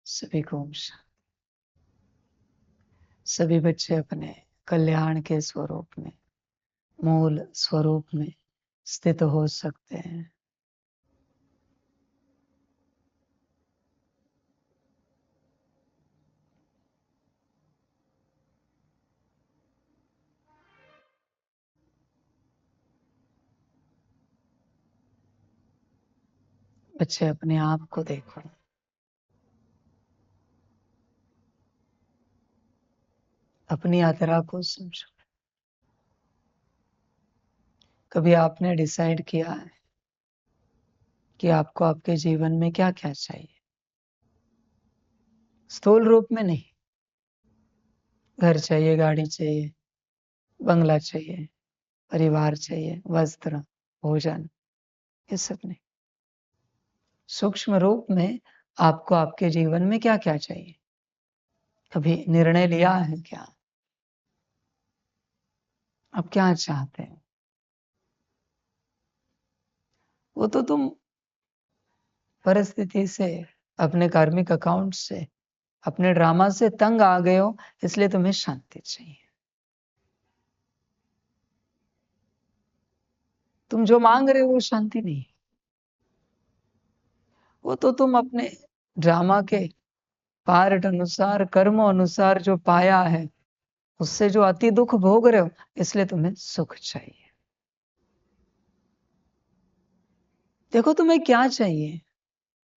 सभी को ओम शांति। सभी बच्चे अपने कल्याण के स्वरूप में, मूल स्वरूप में स्थित हो सकते हैं। बच्चे अपने आप को देखो, अपनी यात्रा को समझो। कभी आपने डिसाइड किया है कि आपको आपके जीवन में क्या क्या चाहिए? स्थूल रूप में नहीं। घर चाहिए, गाड़ी चाहिए, बंगला चाहिए, परिवार चाहिए, वस्त्र, भोजन, ये सब नहीं। सूक्ष्म रूप में आपको आपके जीवन में क्या क्या चाहिए? कभी निर्णय लिया है क्या? आप क्या चाहते हैं? वो तो तुम परिस्थिति से, अपने कार्मिक अकाउंट से, अपने ड्रामा से तंग आ गए हो, इसलिए तुम्हें शांति चाहिए। तुम जो मांग रहे हो वो शांति नहीं, वो तो तुम अपने ड्रामा के पार्ट अनुसार, कर्म अनुसार जो पाया है, उससे जो अति दुख भोग रहे हो, इसलिए तुम्हें सुख चाहिए। देखो तुम्हें क्या चाहिए,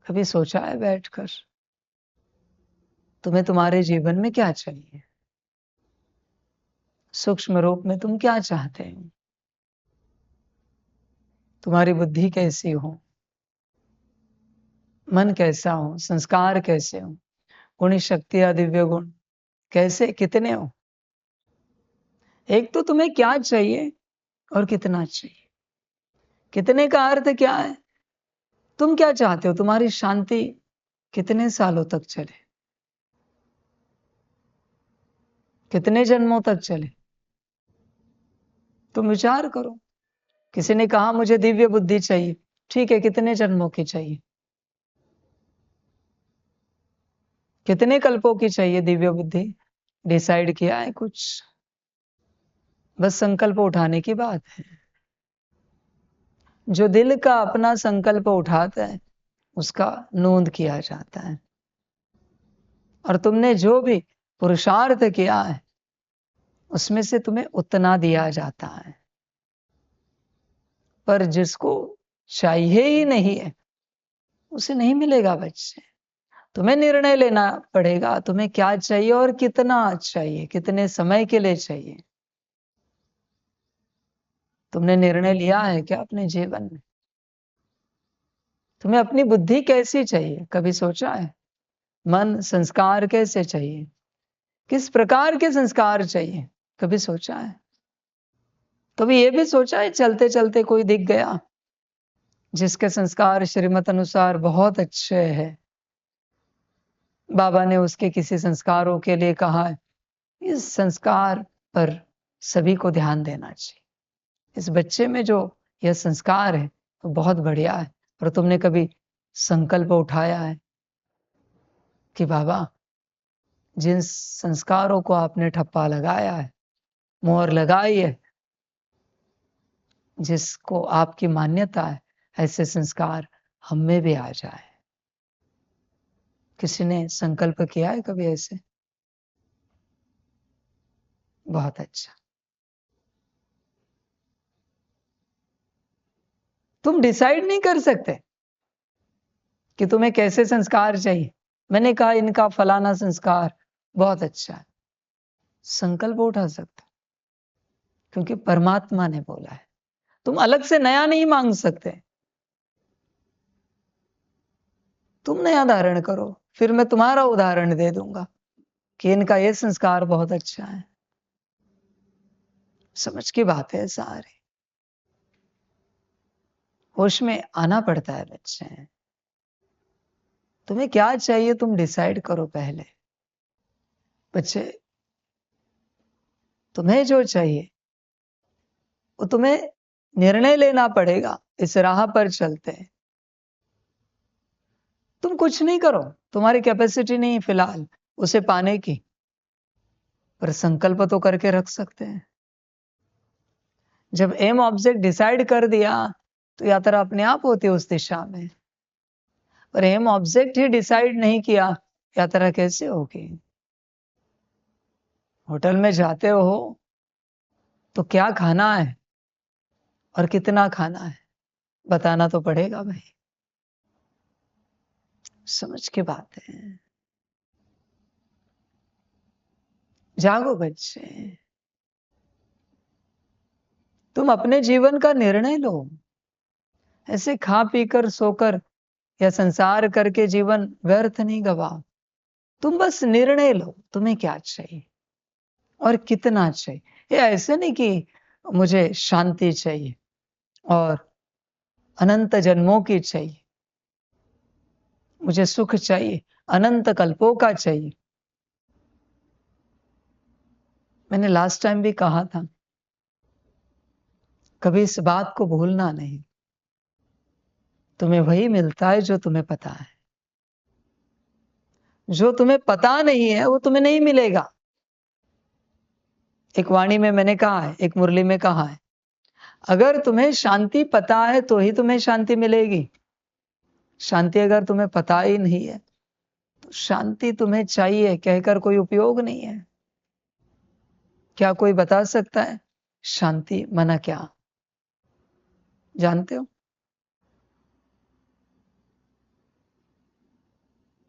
कभी सोचा है बैठकर? तुम्हें तुम्हारे जीवन में क्या चाहिए? सूक्ष्म रूप में तुम क्या चाहते हो? तुम्हारी बुद्धि कैसी हो, मन कैसा हो, संस्कार कैसे हो, गुणी शक्ति या दिव्य गुण कैसे, कितने हो? एक तो तुम्हें क्या चाहिए और कितना चाहिए। कितने का अर्थ क्या है? तुम क्या चाहते हो? तुम्हारी शांति कितने सालों तक चले, कितने जन्मों तक चले? तुम विचार करो। किसी ने कहा मुझे दिव्य बुद्धि चाहिए, ठीक है, कितने जन्मों की चाहिए? कितने कल्पों की चाहिए दिव्य बुद्धि? डिसाइड किया है कुछ? बस संकल्प उठाने की बात है। जो दिल का अपना संकल्प उठाता है उसका नोंद किया जाता है, और तुमने जो भी पुरुषार्थ किया है उसमें से तुम्हें उतना दिया जाता है। पर जिसको चाहिए ही नहीं है उसे नहीं मिलेगा बच्चे। तुम्हें निर्णय लेना पड़ेगा, तुम्हें क्या चाहिए और कितना चाहिए, कितने समय के लिए चाहिए। तुमने निर्णय लिया है क्या अपने जीवन में? तुम्हें अपनी बुद्धि कैसी चाहिए, कभी सोचा है? मन, संस्कार कैसे चाहिए? किस प्रकार के संस्कार चाहिए, कभी सोचा है? कभी ये भी सोचा है चलते चलते कोई दिख गया जिसके संस्कार श्रीमत अनुसार बहुत अच्छे हैं, बाबा ने उसके किसी संस्कारों के लिए कहा है इस संस्कार पर सभी को ध्यान देना चाहिए, इस बच्चे में जो यह संस्कार है तो बहुत बढ़िया है। और तुमने कभी संकल्प उठाया है कि बाबा, जिन संस्कारों को आपने ठप्पा लगाया है, मोहर लगाई है, जिसको आपकी मान्यता है, ऐसे संस्कार हम में भी आ जाए? किसी ने संकल्प किया है कभी ऐसे? बहुत अच्छा। तुम डिसाइड नहीं कर सकते कि तुम्हें कैसे संस्कार चाहिए। मैंने कहा इनका फलाना संस्कार बहुत अच्छा है, संकल्प उठा सकते, क्योंकि परमात्मा ने बोला है। तुम अलग से नया नहीं मांग सकते। तुम नया धारण करो, फिर मैं तुम्हारा उदाहरण दे दूंगा कि इनका ये संस्कार बहुत अच्छा है। समझ की बात है सारी। होश में आना पड़ता है बच्चे। तुम्हें क्या चाहिए तुम डिसाइड करो पहले। बच्चे, तुम्हें जो चाहिए वो तुम्हें निर्णय लेना पड़ेगा। इस राह पर चलते हैं, तुम कुछ नहीं करो, तुम्हारी कैपेसिटी नहीं है फिलहाल उसे पाने की, पर संकल्प तो करके रख सकते हैं। जब एम ऑब्जेक्ट डिसाइड कर दिया तो यात्रा अपने आप होती है उस दिशा में, पर एम ऑब्जेक्ट ही डिसाइड नहीं किया, यात्रा कैसे होगी? होटल में जाते हो तो क्या खाना है और कितना खाना है बताना तो पड़ेगा भाई। समझ के बात है। जागो बच्चे, तुम अपने जीवन का निर्णय लो। ऐसे खा पीकर सोकर या संसार करके जीवन व्यर्थ नहीं गवाओ। तुम बस निर्णय लो तुम्हें क्या चाहिए और कितना चाहिए। ये ऐसे नहीं कि मुझे शांति चाहिए और अनंत जन्मों की चाहिए, मुझे सुख चाहिए अनंत कल्पों का चाहिए। मैंने लास्ट टाइम भी कहा था, कभी इस बात को भूलना नहीं, तुम्हें वही मिलता है जो तुम्हें पता है। जो तुम्हें पता नहीं है वो तुम्हें नहीं मिलेगा। एक वाणी में मैंने कहा है, एक मुरली में कहा है, अगर तुम्हें शांति पता है तो ही तुम्हें शांति मिलेगी। शांति अगर तुम्हें पता ही नहीं है तो शांति तुम्हें चाहिए कहकर कोई उपयोग नहीं है। क्या कोई बता सकता है शांति माना क्या? जानते हो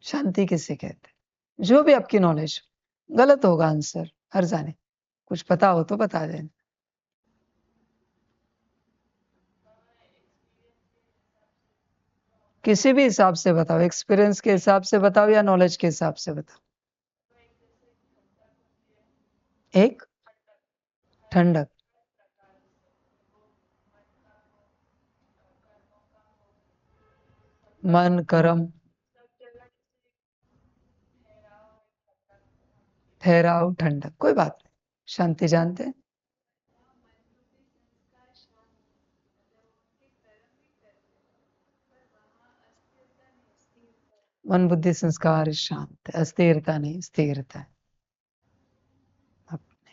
शांति किसे कहते हैं? जो भी आपकी नॉलेज, गलत होगा आंसर, हर जाने, कुछ पता हो तो बता देना। किसी भी हिसाब से बताओ, एक्सपीरियंस के हिसाब से बताओ या नॉलेज के हिसाब से बताओ। एक ठंडक, मन कर्म ठहराव ठंडक, कोई बात नहीं, शांति जानते हैं। मन बुद्धि संस्कार शांत है, अस्थिरता नहीं स्थिरता है। अपने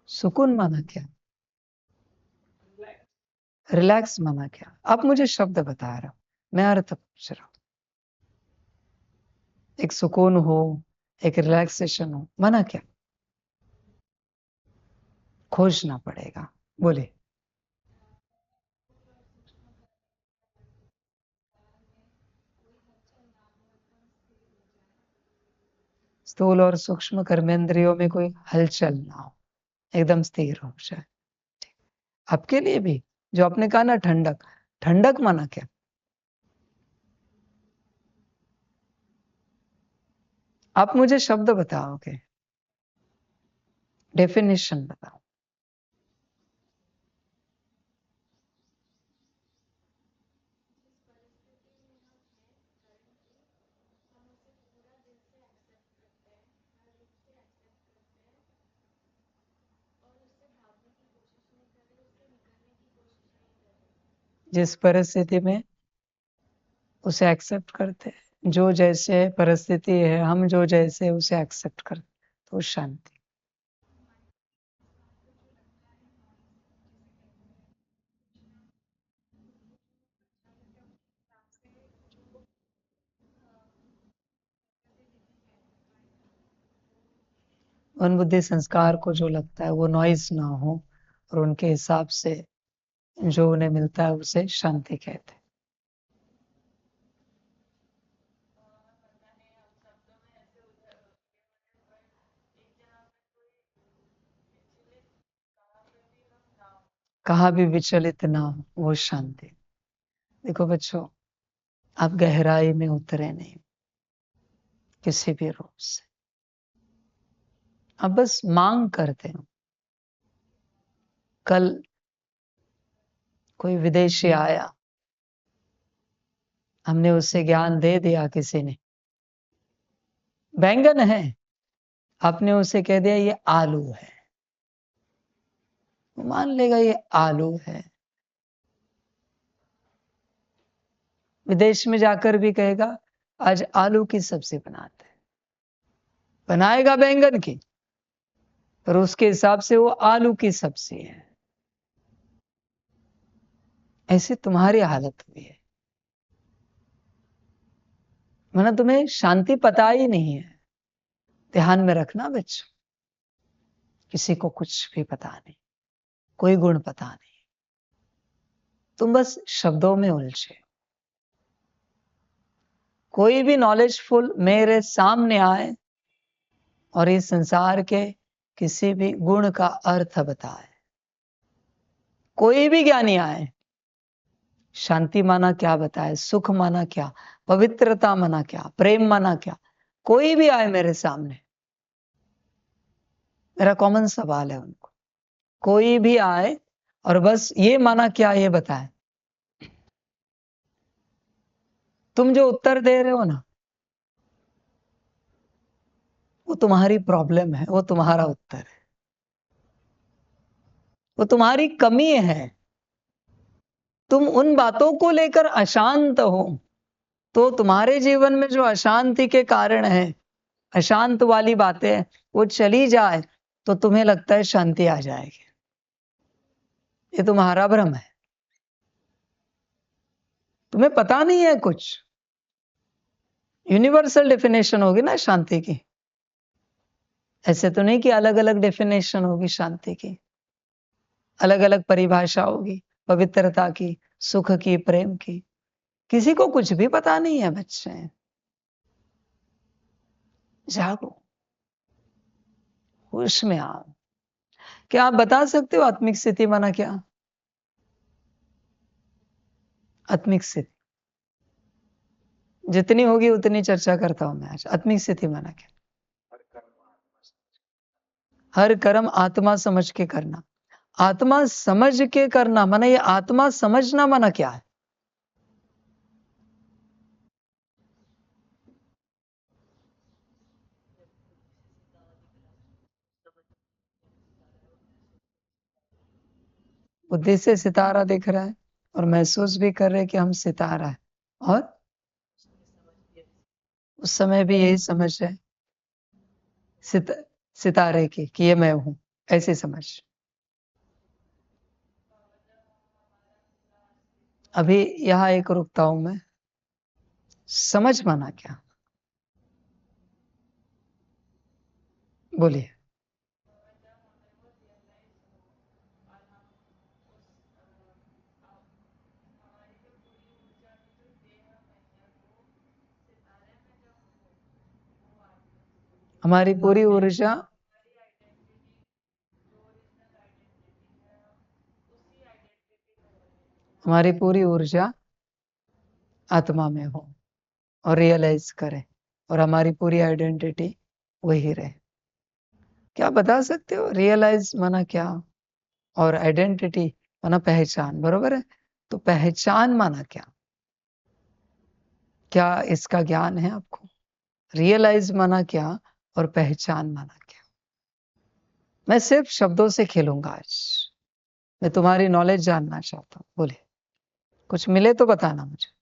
सुकून माना क्या? रिलैक्स माना क्या? आप मुझे शब्द बता रहा हूं, मैं अर्थ पूछ रहा हूं। एक सुकून हो, एक रिलैक्सेशन हो, माना क्या? खोजना पड़ेगा, बोले। स्थूल और सूक्ष्म कर्मेंद्रियों में कोई हलचल ना हो, एकदम स्थिर हो जाए। आपके लिए भी जो आपने कहा ना ठंडक, ठंडक माना क्या? आप मुझे शब्द बताओगे, डेफिनेशन बताओ। जिस परिस्थिति में उसे एक्सेप्ट करते हैं, जो जैसे परिस्थिति है हम जो जैसे उसे एक्सेप्ट करते, तो शांति। मन बुद्धि संस्कार को जो लगता है वो नॉइज ना हो और उनके हिसाब से जो उन्हें मिलता है उसे शांति कहते हैं। कहाँ भी विचलित ना हो वो शांति। देखो बच्चों, आप गहराई में उतरे नहीं किसी भी रूप से, आप बस मांग करते हो। कल कोई विदेशी आया, हमने उसे ज्ञान दे दिया, किसी ने बैंगन है, आपने उसे कह दिया ये आलू है, वो मान लेगा ये आलू है। विदेश में जाकर भी कहेगा आज आलू की सब्जी बनाते हैं, बनाएगा बैंगन की, पर उसके हिसाब से वो आलू की सब्जी है। ऐसी तुम्हारी हालत हुई है, वरना तुम्हें शांति पता ही नहीं है। ध्यान में रखना बच्चों, किसी को कुछ भी पता नहीं, कोई गुण पता नहीं, तुम बस शब्दों में उलझे। कोई भी नॉलेजफुल मेरे सामने आए और इस संसार के किसी भी गुण का अर्थ बताए, कोई भी ज्ञानी आए, शांति माना क्या बताए, सुख माना क्या, पवित्रता माना क्या, प्रेम माना क्या, कोई भी आए मेरे सामने, मेरा कॉमन सवाल है उनको, कोई भी आए और बस ये माना क्या ये बताए। तुम जो उत्तर दे रहे हो ना, वो तुम्हारी प्रॉब्लम है, वो तुम्हारा उत्तर है, वो तुम्हारी कमी है। तुम उन बातों को लेकर अशांत हो, तो तुम्हारे जीवन में जो अशांति के कारण है, अशांत वाली बातें वो चली जाए तो तुम्हें लगता है शांति आ जाएगी। ये तुम्हारा भ्रम है, तुम्हें पता नहीं है कुछ। यूनिवर्सल डेफिनेशन होगी ना शांति की, ऐसे तो नहीं कि अलग अलग डेफिनेशन होगी शांति की, अलग अलग परिभाषा होगी पवित्रता की, सुख की, प्रेम की। किसी को कुछ भी पता नहीं है बच्चे। जागो, होश में आओ। क्या आप बता सकते हो आत्मिक स्थिति माना क्या? आत्मिक स्थिति जितनी होगी उतनी चर्चा करता हूं मैं आज। आत्मिक स्थिति माना क्या? हर कर्म आत्मा समझ के करना। आत्मा समझ के करना माना, ये आत्मा समझना माना क्या है? बुद्धि से सितारा दिख रहा है और महसूस भी कर रहे कि हम सितारा है, और उस समय भी यही समझ है सितारे की कि ये मैं हूं, ऐसी समझ। अभी यहां एक रुकता हूं मैं। समझ माना क्या? बोलिए। हमारी पूरी ऊर्जा, हमारी पूरी ऊर्जा आत्मा में हो और रियलाइज करें, और हमारी पूरी आइडेंटिटी वही रहे। क्या बता सकते हो रियलाइज माना क्या और आइडेंटिटी माना पहचान, बरोबर है? तो पहचान माना क्या? क्या इसका ज्ञान है आपको? रियलाइज माना क्या और पहचान माना क्या? मैं सिर्फ शब्दों से खेलूंगा आज, मैं तुम्हारी नॉलेज जानना चाहता हूँ। बोलिए, कुछ मिले तो बताना मुझे।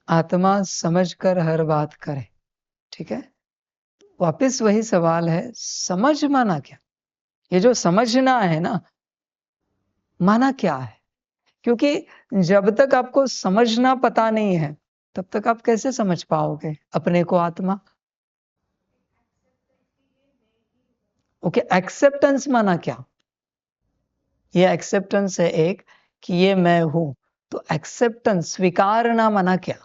आत्मा समझकर हर बात करे, ठीक है? वापस वही सवाल है, समझ माना क्या? ये जो समझना है ना, माना क्या है? क्योंकि जब तक आपको समझना पता नहीं है, तब तक आप कैसे समझ पाओगे अपने को आत्मा? ओके, एक्सेप्टेंस माना क्या? ये एक्सेप्टेंस है एक, कि ये मैं हूं, तो एक्सेप्टेंस स्वीकारना माना क्या?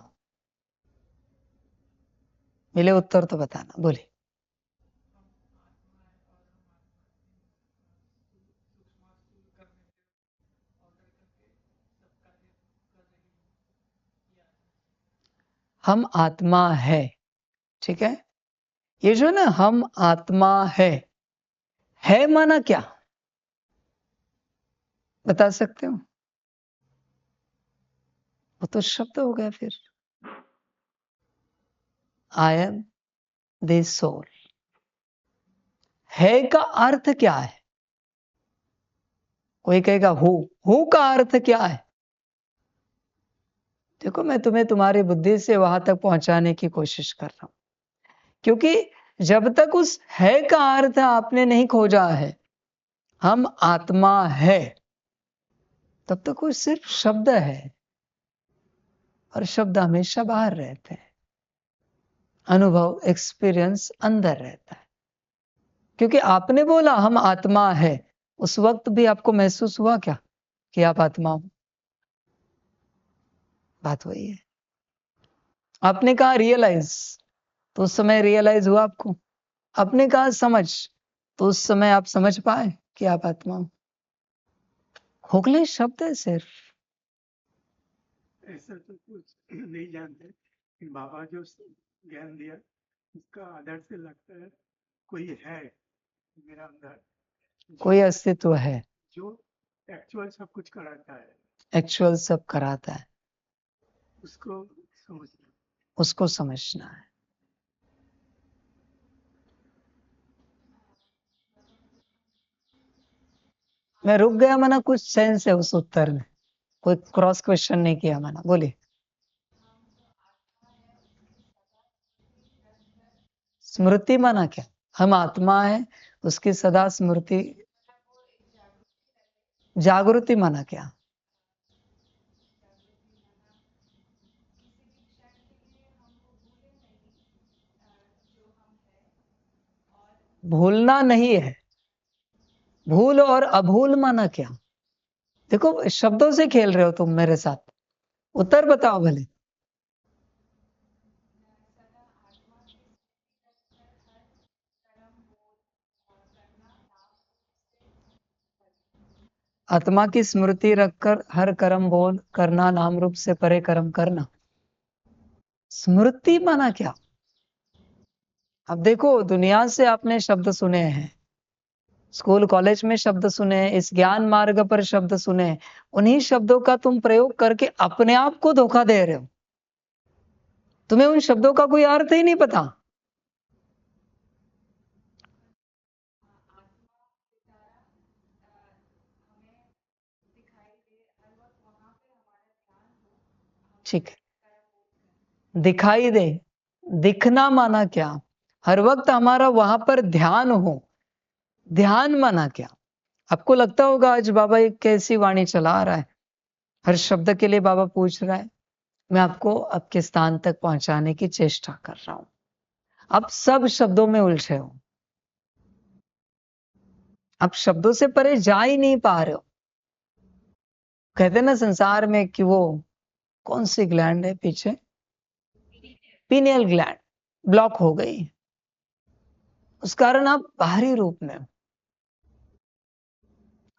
मिले उत्तर तो बताना, बोलिए। हम आत्मा है, ठीक है? ये जो ना हम आत्मा है माना क्या? बता सकते हो? वो तो शब्द हो गया फिर। I am the soul. है का अर्थ क्या है? कोई कहेगा हु का अर्थ क्या है? देखो, मैं तुम्हें तुम्हारी बुद्धि से वहां तक पहुंचाने की कोशिश कर रहा हूं, क्योंकि जब तक उस है का अर्थ आपने नहीं खोजा है, हम आत्मा है, तब तक वो सिर्फ शब्द है, और शब्द हमेशा बाहर रहते हैं, अनुभव एक्सपीरियंस अंदर रहता है। क्योंकि आपने बोला हम आत्मा है, उस वक्त भी आपको महसूस हुआ क्या कि आप आत्मा हो? बात वही है। आपने कहा रियलाइज, तो उस समय रियलाइज हुआ आपको? आपने कहा समझ, तो उस समय आप समझ पाए कि आप आत्मा हो? खोखले शब्द है सिर्फ। ऐसा तो कुछ नहीं जानते, बाबा जो ज्ञान दिया उसका आधार से लगता है कोई है मेरा अंदर, कोई अस्तित्व है जो एक्चुअल सब कुछ कराता है, एक्चुअल सब कराता है, उसको समझना। उसको समझना है। मैं रुक गया मना, कुछ सेंस है उस उत्तर में, कोई क्रॉस क्वेश्चन नहीं किया मना, बोलिए। स्मृति माना क्या? हम आत्मा है, उसकी सदा स्मृति। जागृति माना क्या? भूलना नहीं है। भूल और अभूल माना क्या? देखो, शब्दों से खेल रहे हो तुम मेरे साथ, उत्तर बताओ भले। आत्मा की स्मृति रखकर हर कर्म बोल करना, नाम रूप से परे कर्म करना। स्मृति माना क्या? अब देखो, दुनिया से आपने शब्द सुने हैं, स्कूल कॉलेज में शब्द सुने हैं, इस ज्ञान मार्ग पर शब्द सुने हैं, उन्हीं शब्दों का तुम प्रयोग करके अपने आप को धोखा दे रहे हो। तुम्हें उन शब्दों का कोई अर्थ ही नहीं पता। ठीक है, दिखाई दे, दिखना माना क्या? हर वक्त हमारा वहां पर ध्यान हो। ध्यान माना क्या? आपको लगता होगा आज बाबा एक कैसी वाणी चला रहा है, हर शब्द के लिए बाबा पूछ रहा है। मैं आपको आपके स्थान तक पहुंचाने की चेष्टा कर रहा हूं। आप सब शब्दों में उलझे हो, आप शब्दों से परे जा ही नहीं पा रहे हो। कहते ना संसार में कि वो कौन सी ग्लैंड है पीछे, पीनियल ग्लैंड ब्लॉक हो गई, उस कारण आप बाहरी रूप में हो।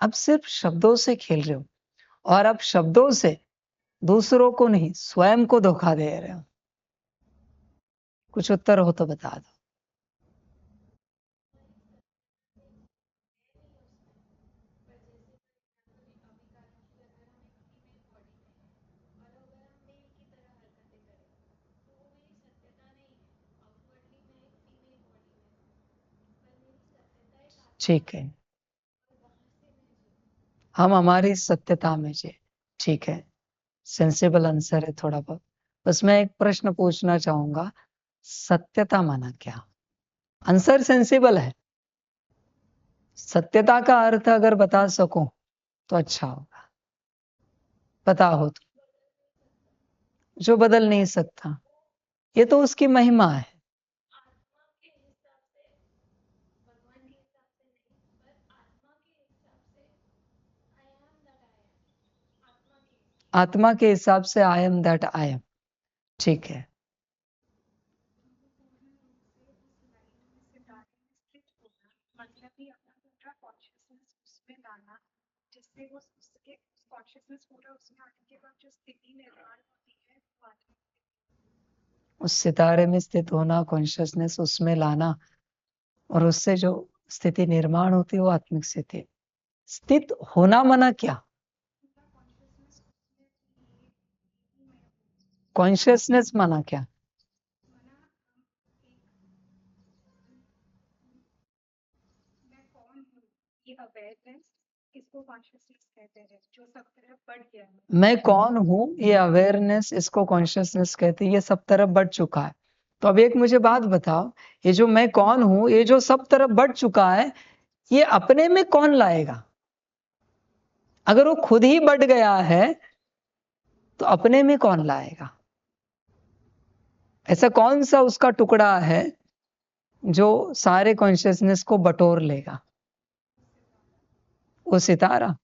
आप सिर्फ शब्दों से खेल रहे हो, और आप शब्दों से दूसरों को नहीं, स्वयं को धोखा दे रहे हो। कुछ उत्तर हो तो बता दो। ठीक है, हम हमारी सत्यता में जी। ठीक है, सेंसिबल आंसर है थोड़ा बहुत। बस मैं एक प्रश्न पूछना चाहूंगा, सत्यता माना क्या? आंसर सेंसिबल है, सत्यता का अर्थ अगर बता सको तो अच्छा होगा। पता हो तो। जो बदल नहीं सकता, ये तो उसकी महिमा है। आत्मा के हिसाब से I am that I am. ठीक है। उस सितारे में स्थित होना, कॉन्शियसनेस उसमें लाना, और उससे जो स्थिति निर्माण होती है वो आत्मिक स्थिति। स्थित होना मना क्या? कॉन्शियसनेस माना क्या? अवेयरनेस इसको कॉन्शियसनेस कहते हैं, जो सब तरफ बढ़ गया है। मैं कौन हूं, ये अवेयरनेस, इसको कॉन्शियसनेस कहते हैं, ये सब तरफ बढ़ चुका है। तो अब एक मुझे बात बताओ, ये जो मैं कौन हूं, ये जो सब तरफ बढ़ चुका है, ये अपने में कौन लाएगा? अगर वो खुद ही बढ़ गया है तो अपने में कौन लाएगा? ऐसा कौन सा उसका टुकड़ा है जो सारे कॉन्शियसनेस को बटोर लेगा? वो सितारा,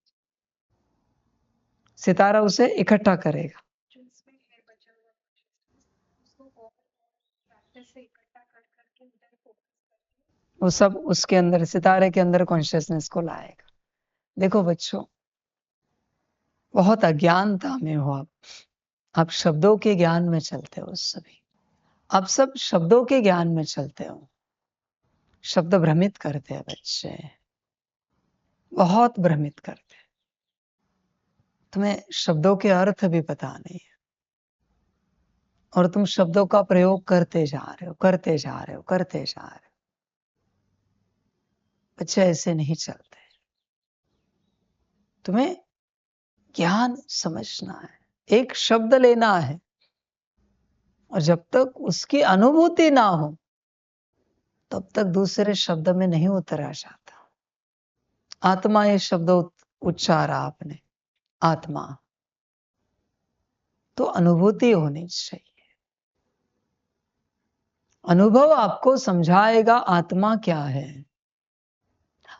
सितारा उसे इकट्ठा करेगा। जो इसमें है बचा हुआ consciousness, उसको और प्रैक्टिस से इकट्ठा कर करके उधर फोकस करके वो सब उसके अंदर, सितारे के अंदर कॉन्शियसनेस को लाएगा। देखो बच्चों, बहुत अज्ञानता में हो आप शब्दों के ज्ञान में चलते हो सभी, आप सब शब्दों के ज्ञान में चलते हो। शब्द भ्रमित करते हैं बच्चे, बहुत भ्रमित करते हैं। तुम्हें शब्दों के अर्थ भी पता नहीं है और तुम शब्दों का प्रयोग करते जा रहे हो, करते जा रहे हो, करते जा रहे हो। बच्चे ऐसे नहीं चलते। तुम्हें ज्ञान समझना है, एक शब्द लेना है, और जब तक उसकी अनुभूति ना हो तब तक दूसरे शब्द में नहीं उतरा जाता। आत्मा, ये शब्द उच्चारा आपने, आत्मा, तो अनुभूति होनी चाहिए। अनुभव आपको समझाएगा आत्मा क्या है,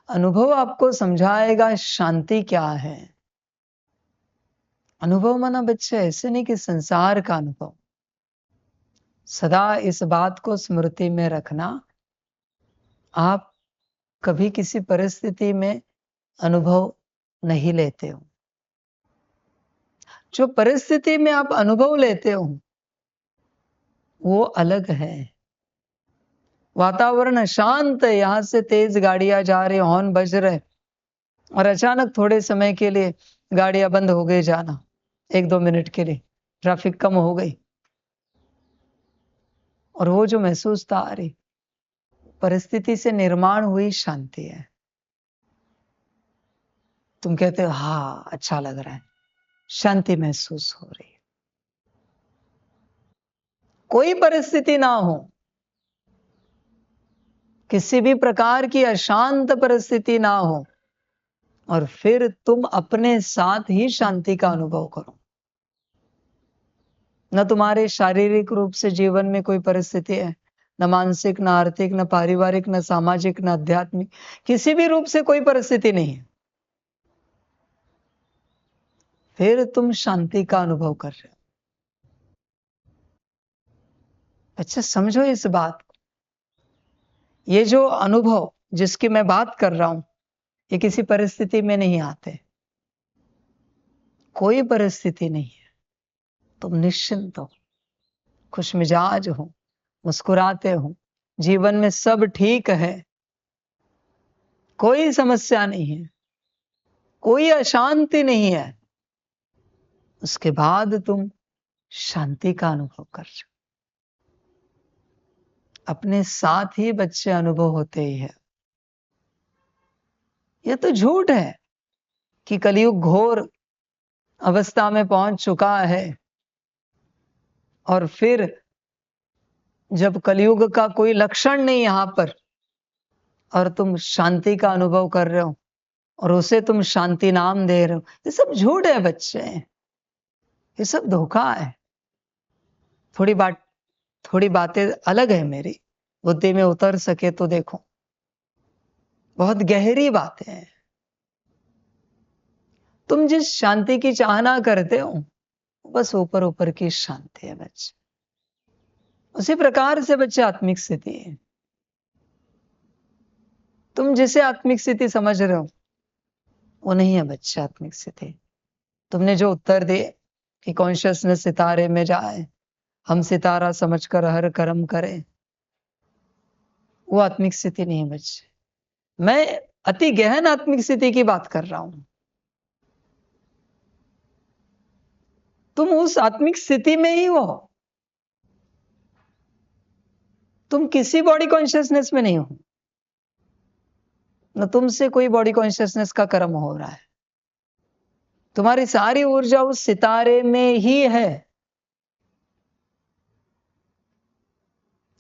अनुभव आपको समझाएगा शांति क्या है। अनुभव माना बच्चे ऐसे नहीं कि संसार का अनुभव। सदा इस बात को स्मृति में रखना, आप कभी किसी परिस्थिति में अनुभव नहीं लेते हो। जो परिस्थिति में आप अनुभव लेते हो वो अलग है। वातावरण शांत है, यहां से तेज गाड़ियां जा रही, हॉर्न बज रहे, और अचानक थोड़े समय के लिए गाड़ियां बंद हो गई जाना, 1-2 मिनट के लिए ट्रैफिक कम हो गई, और वो जो महसूस था, अरे परिस्थिति से निर्माण हुई शांति है। तुम कहते हो हाँ अच्छा लग रहा है, शांति महसूस हो रही है। कोई परिस्थिति ना हो, किसी भी प्रकार की अशांत परिस्थिति ना हो, और फिर तुम अपने साथ ही शांति का अनुभव करो। न तुम्हारे शारीरिक रूप से जीवन में कोई परिस्थिति है, न मानसिक, न आर्थिक, न पारिवारिक, न सामाजिक, न आध्यात्मिक, किसी भी रूप से कोई परिस्थिति नहीं है, फिर तुम शांति का अनुभव कर रहे हो। अच्छा समझो इस बात को, ये जो अनुभव जिसकी मैं बात कर रहा हूं, ये किसी परिस्थिति में नहीं आते, कोई परिस्थिति नहीं है। तुम निश्चिंत हो, खुशमिजाज हो, मुस्कुराते हो, जीवन में सब ठीक है, कोई समस्या नहीं है, कोई अशांति नहीं है, उसके बाद तुम शांति का अनुभव कर रहे हो। अपने साथ ही बच्चे अनुभव होते ही है। यह तो झूठ है कि कलयुग घोर अवस्था में पहुंच चुका है, और फिर जब कलयुग का कोई लक्षण नहीं यहां पर, और तुम शांति का अनुभव कर रहे हो और उसे तुम शांति नाम दे रहे हो, ये सब झूठ है बच्चे, ये सब धोखा है। थोड़ी बातें अलग है, मेरी बुद्धि में उतर सके तो देखो, बहुत गहरी बातें हैं। तुम जिस शांति की चाहना करते हो बस ऊपर ऊपर की शांति है बच्चे, उसी प्रकार से बच्चे आत्मिक स्थिति है। तुम जिसे आत्मिक स्थिति समझ रहे हो वो नहीं है बच्चे आत्मिक स्थिति। तुमने जो उत्तर दिए कि कॉन्शियसनेस सितारे में जाए, हम सितारा समझकर हर कर्म करें, वो आत्मिक स्थिति नहीं है बच्चे। मैं अति गहन आत्मिक स्थिति की बात कर रहा हूं। तुम उस आत्मिक स्थिति में ही हो, तुम किसी बॉडी कॉन्शियसनेस में नहीं हो। न तुमसे कोई बॉडी कॉन्शियसनेस का कर्म हो रहा है। तुम्हारी सारी ऊर्जा उस सितारे में ही है।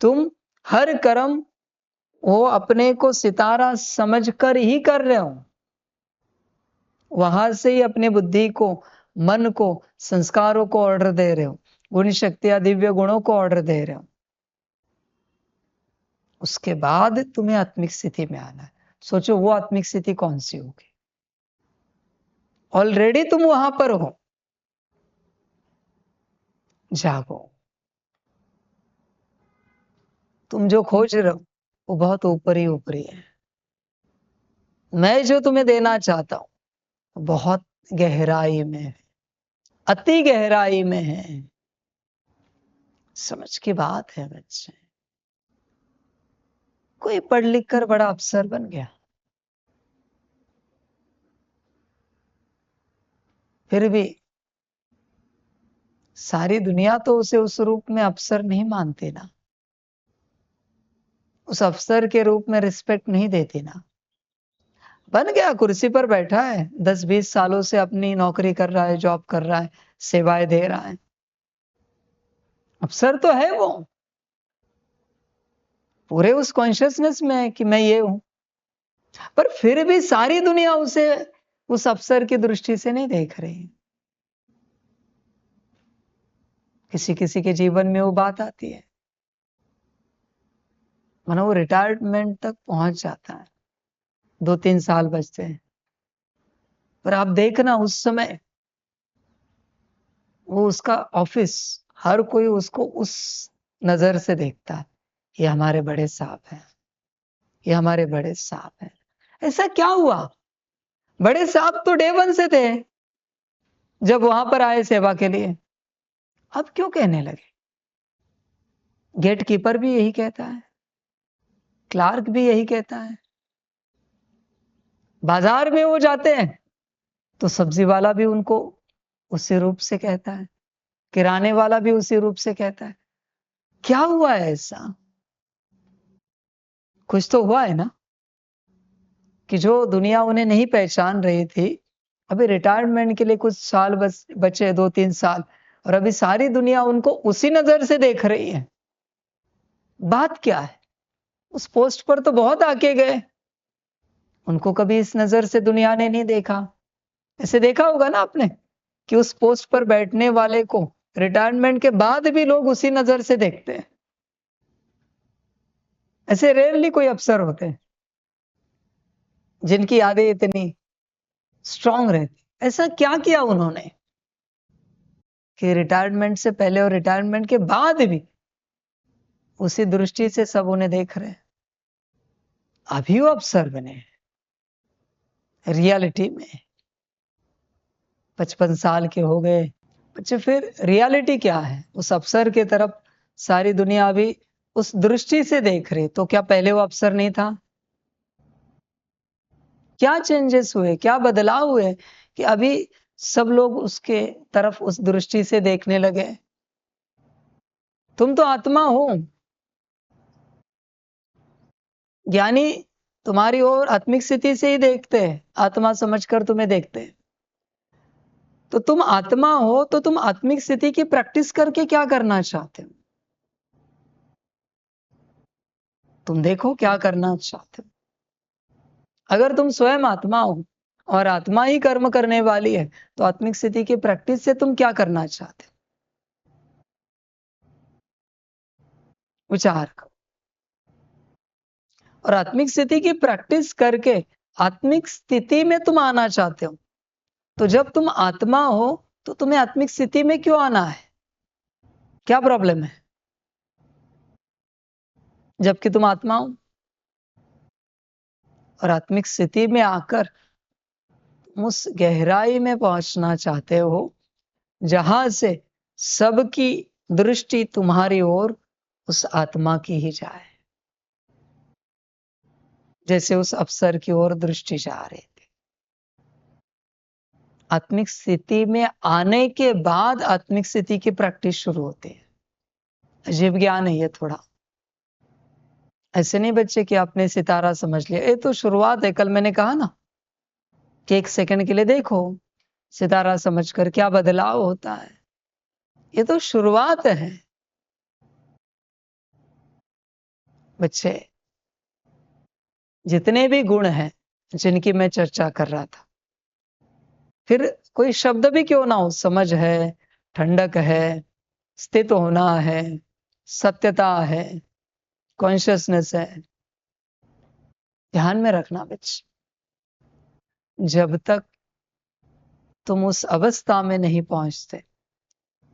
तुम हर कर्म वो अपने को सितारा समझकर ही कर रहे हो। वहां से ही अपनी बुद्धि को, मन को, संस्कारों को ऑर्डर दे रहे हो, गुण शक्तियां दिव्य गुणों को ऑर्डर दे रहे हो। उसके बाद तुम्हें आत्मिक स्थिति में आना है। सोचो वो आत्मिक स्थिति कौन सी होगी। ऑलरेडी तुम वहां पर हो। जागो। तुम जो खोज रहे हो वो बहुत ऊपरी ऊपरी है। मैं जो तुम्हें देना चाहता हूं बहुत गहराई में है, अति गहराई में है। समझ की बात है बच्चे। कोई पढ़ लिख कर बड़ा अफसर बन गया, फिर भी सारी दुनिया तो उसे उस रूप में अफसर नहीं मानती ना, उस अफसर के रूप में रिस्पेक्ट नहीं देती ना। बन गया, कुर्सी पर बैठा है, 10-20 सालों से अपनी नौकरी कर रहा है, जॉब कर रहा है, सेवाएं दे रहा है। अफसर तो है वो, पूरे उस कॉन्शियसनेस में है कि मैं ये हूं। पर फिर भी सारी दुनिया उसे उस अफसर की दृष्टि से नहीं देख रही। किसी किसी के जीवन में वो बात आती है, मानो वो रिटायरमेंट तक पहुंच जाता है, 2-3 साल बचते हैं, पर आप देखना उस समय वो उसका ऑफिस, हर कोई उसको उस नजर से देखता है, ये हमारे बड़े साहब हैं, ये हमारे बड़े साहब हैं। ऐसा क्या हुआ? बड़े साहब तो डे 1 से थे जब वहां पर आए सेवा के लिए, अब क्यों कहने लगे? गेट कीपर भी यही कहता है, क्लार्क भी यही कहता है। बाजार में वो जाते हैं तो सब्जी वाला भी उनको उसी रूप से कहता है, किराने वाला भी उसी रूप से कहता है। क्या हुआ है ऐसा? कुछ तो हुआ है ना, कि जो दुनिया उन्हें नहीं पहचान रही थी, अभी रिटायरमेंट के लिए कुछ साल बस बचे, 2-3 साल, और अभी सारी दुनिया उनको उसी नजर से देख रही है। बात क्या है? उस पोस्ट पर तो बहुत आके गए, उनको कभी इस नजर से दुनिया ने नहीं देखा। ऐसे देखा होगा ना आपने कि उस पोस्ट पर बैठने वाले को रिटायरमेंट के बाद भी लोग उसी नजर से देखते हैं। ऐसे रेयरली कोई अफसर होते हैं जिनकी यादें इतनी स्ट्रांग रहती। ऐसा क्या किया उन्होंने कि रिटायरमेंट से पहले और रिटायरमेंट के बाद भी उसी दृष्टि से सब उन्हें देख रहे हैं। अभी वो अफसर बने रियलिटी में, 55 साल के हो गए बच्चे। फिर रियलिटी क्या है? उस अफसर के तरफ सारी दुनिया अभी उस दृष्टि से देख रही, तो क्या पहले वो अफसर नहीं था? क्या चेंजेस हुए, क्या बदलाव हुए कि अभी सब लोग उसके तरफ उस दृष्टि से देखने लगे? तुम तो आत्मा हो, ज्ञानी तुम्हारी ओर आत्मिक स्थिति से ही देखते हैं, आत्मा समझकर तुम्हें देखते हैं। तो तुम आत्मा हो तो तुम आत्मिक स्थिति की प्रैक्टिस करके क्या करना चाहते हो? तुम देखो क्या करना चाहते हो। अगर तुम स्वयं आत्मा हो और आत्मा ही कर्म करने वाली है, तो आत्मिक स्थिति की प्रैक्टिस से तुम क्या करना चाहते हो? विचार करो। और आत्मिक स्थिति की प्रैक्टिस करके आत्मिक स्थिति में तुम आना चाहते हो, तो जब तुम आत्मा हो तो तुम्हें आत्मिक स्थिति में क्यों आना है? क्या प्रॉब्लम है जबकि तुम आत्मा हो? और आत्मिक स्थिति में आकर उस गहराई में पहुंचना चाहते हो जहां से सबकी दृष्टि तुम्हारी ओर उस आत्मा की ही जाए, जैसे उस अफसर की ओर दृष्टि जा रही थी। आत्मिक स्थिति में आने के बाद आत्मिक स्थिति की प्रैक्टिस शुरू होती है। अजीब ज्ञान है ये थोड़ा। ऐसे नहीं बच्चे कि आपने सितारा समझ लिया, ये तो शुरुआत है। कल मैंने कहा ना कि 1 सेकंड के लिए देखो सितारा समझकर क्या बदलाव होता है। ये तो शुरुआत है बच्चे। जितने भी गुण हैं जिनकी मैं चर्चा कर रहा था, फिर कोई शब्द भी क्यों ना हो, समझ है, ठंडक है, स्थित होना है, सत्यता है, कॉन्शियसनेस है। ध्यान में रखना बच्चे, जब तक तुम उस अवस्था में नहीं पहुंचते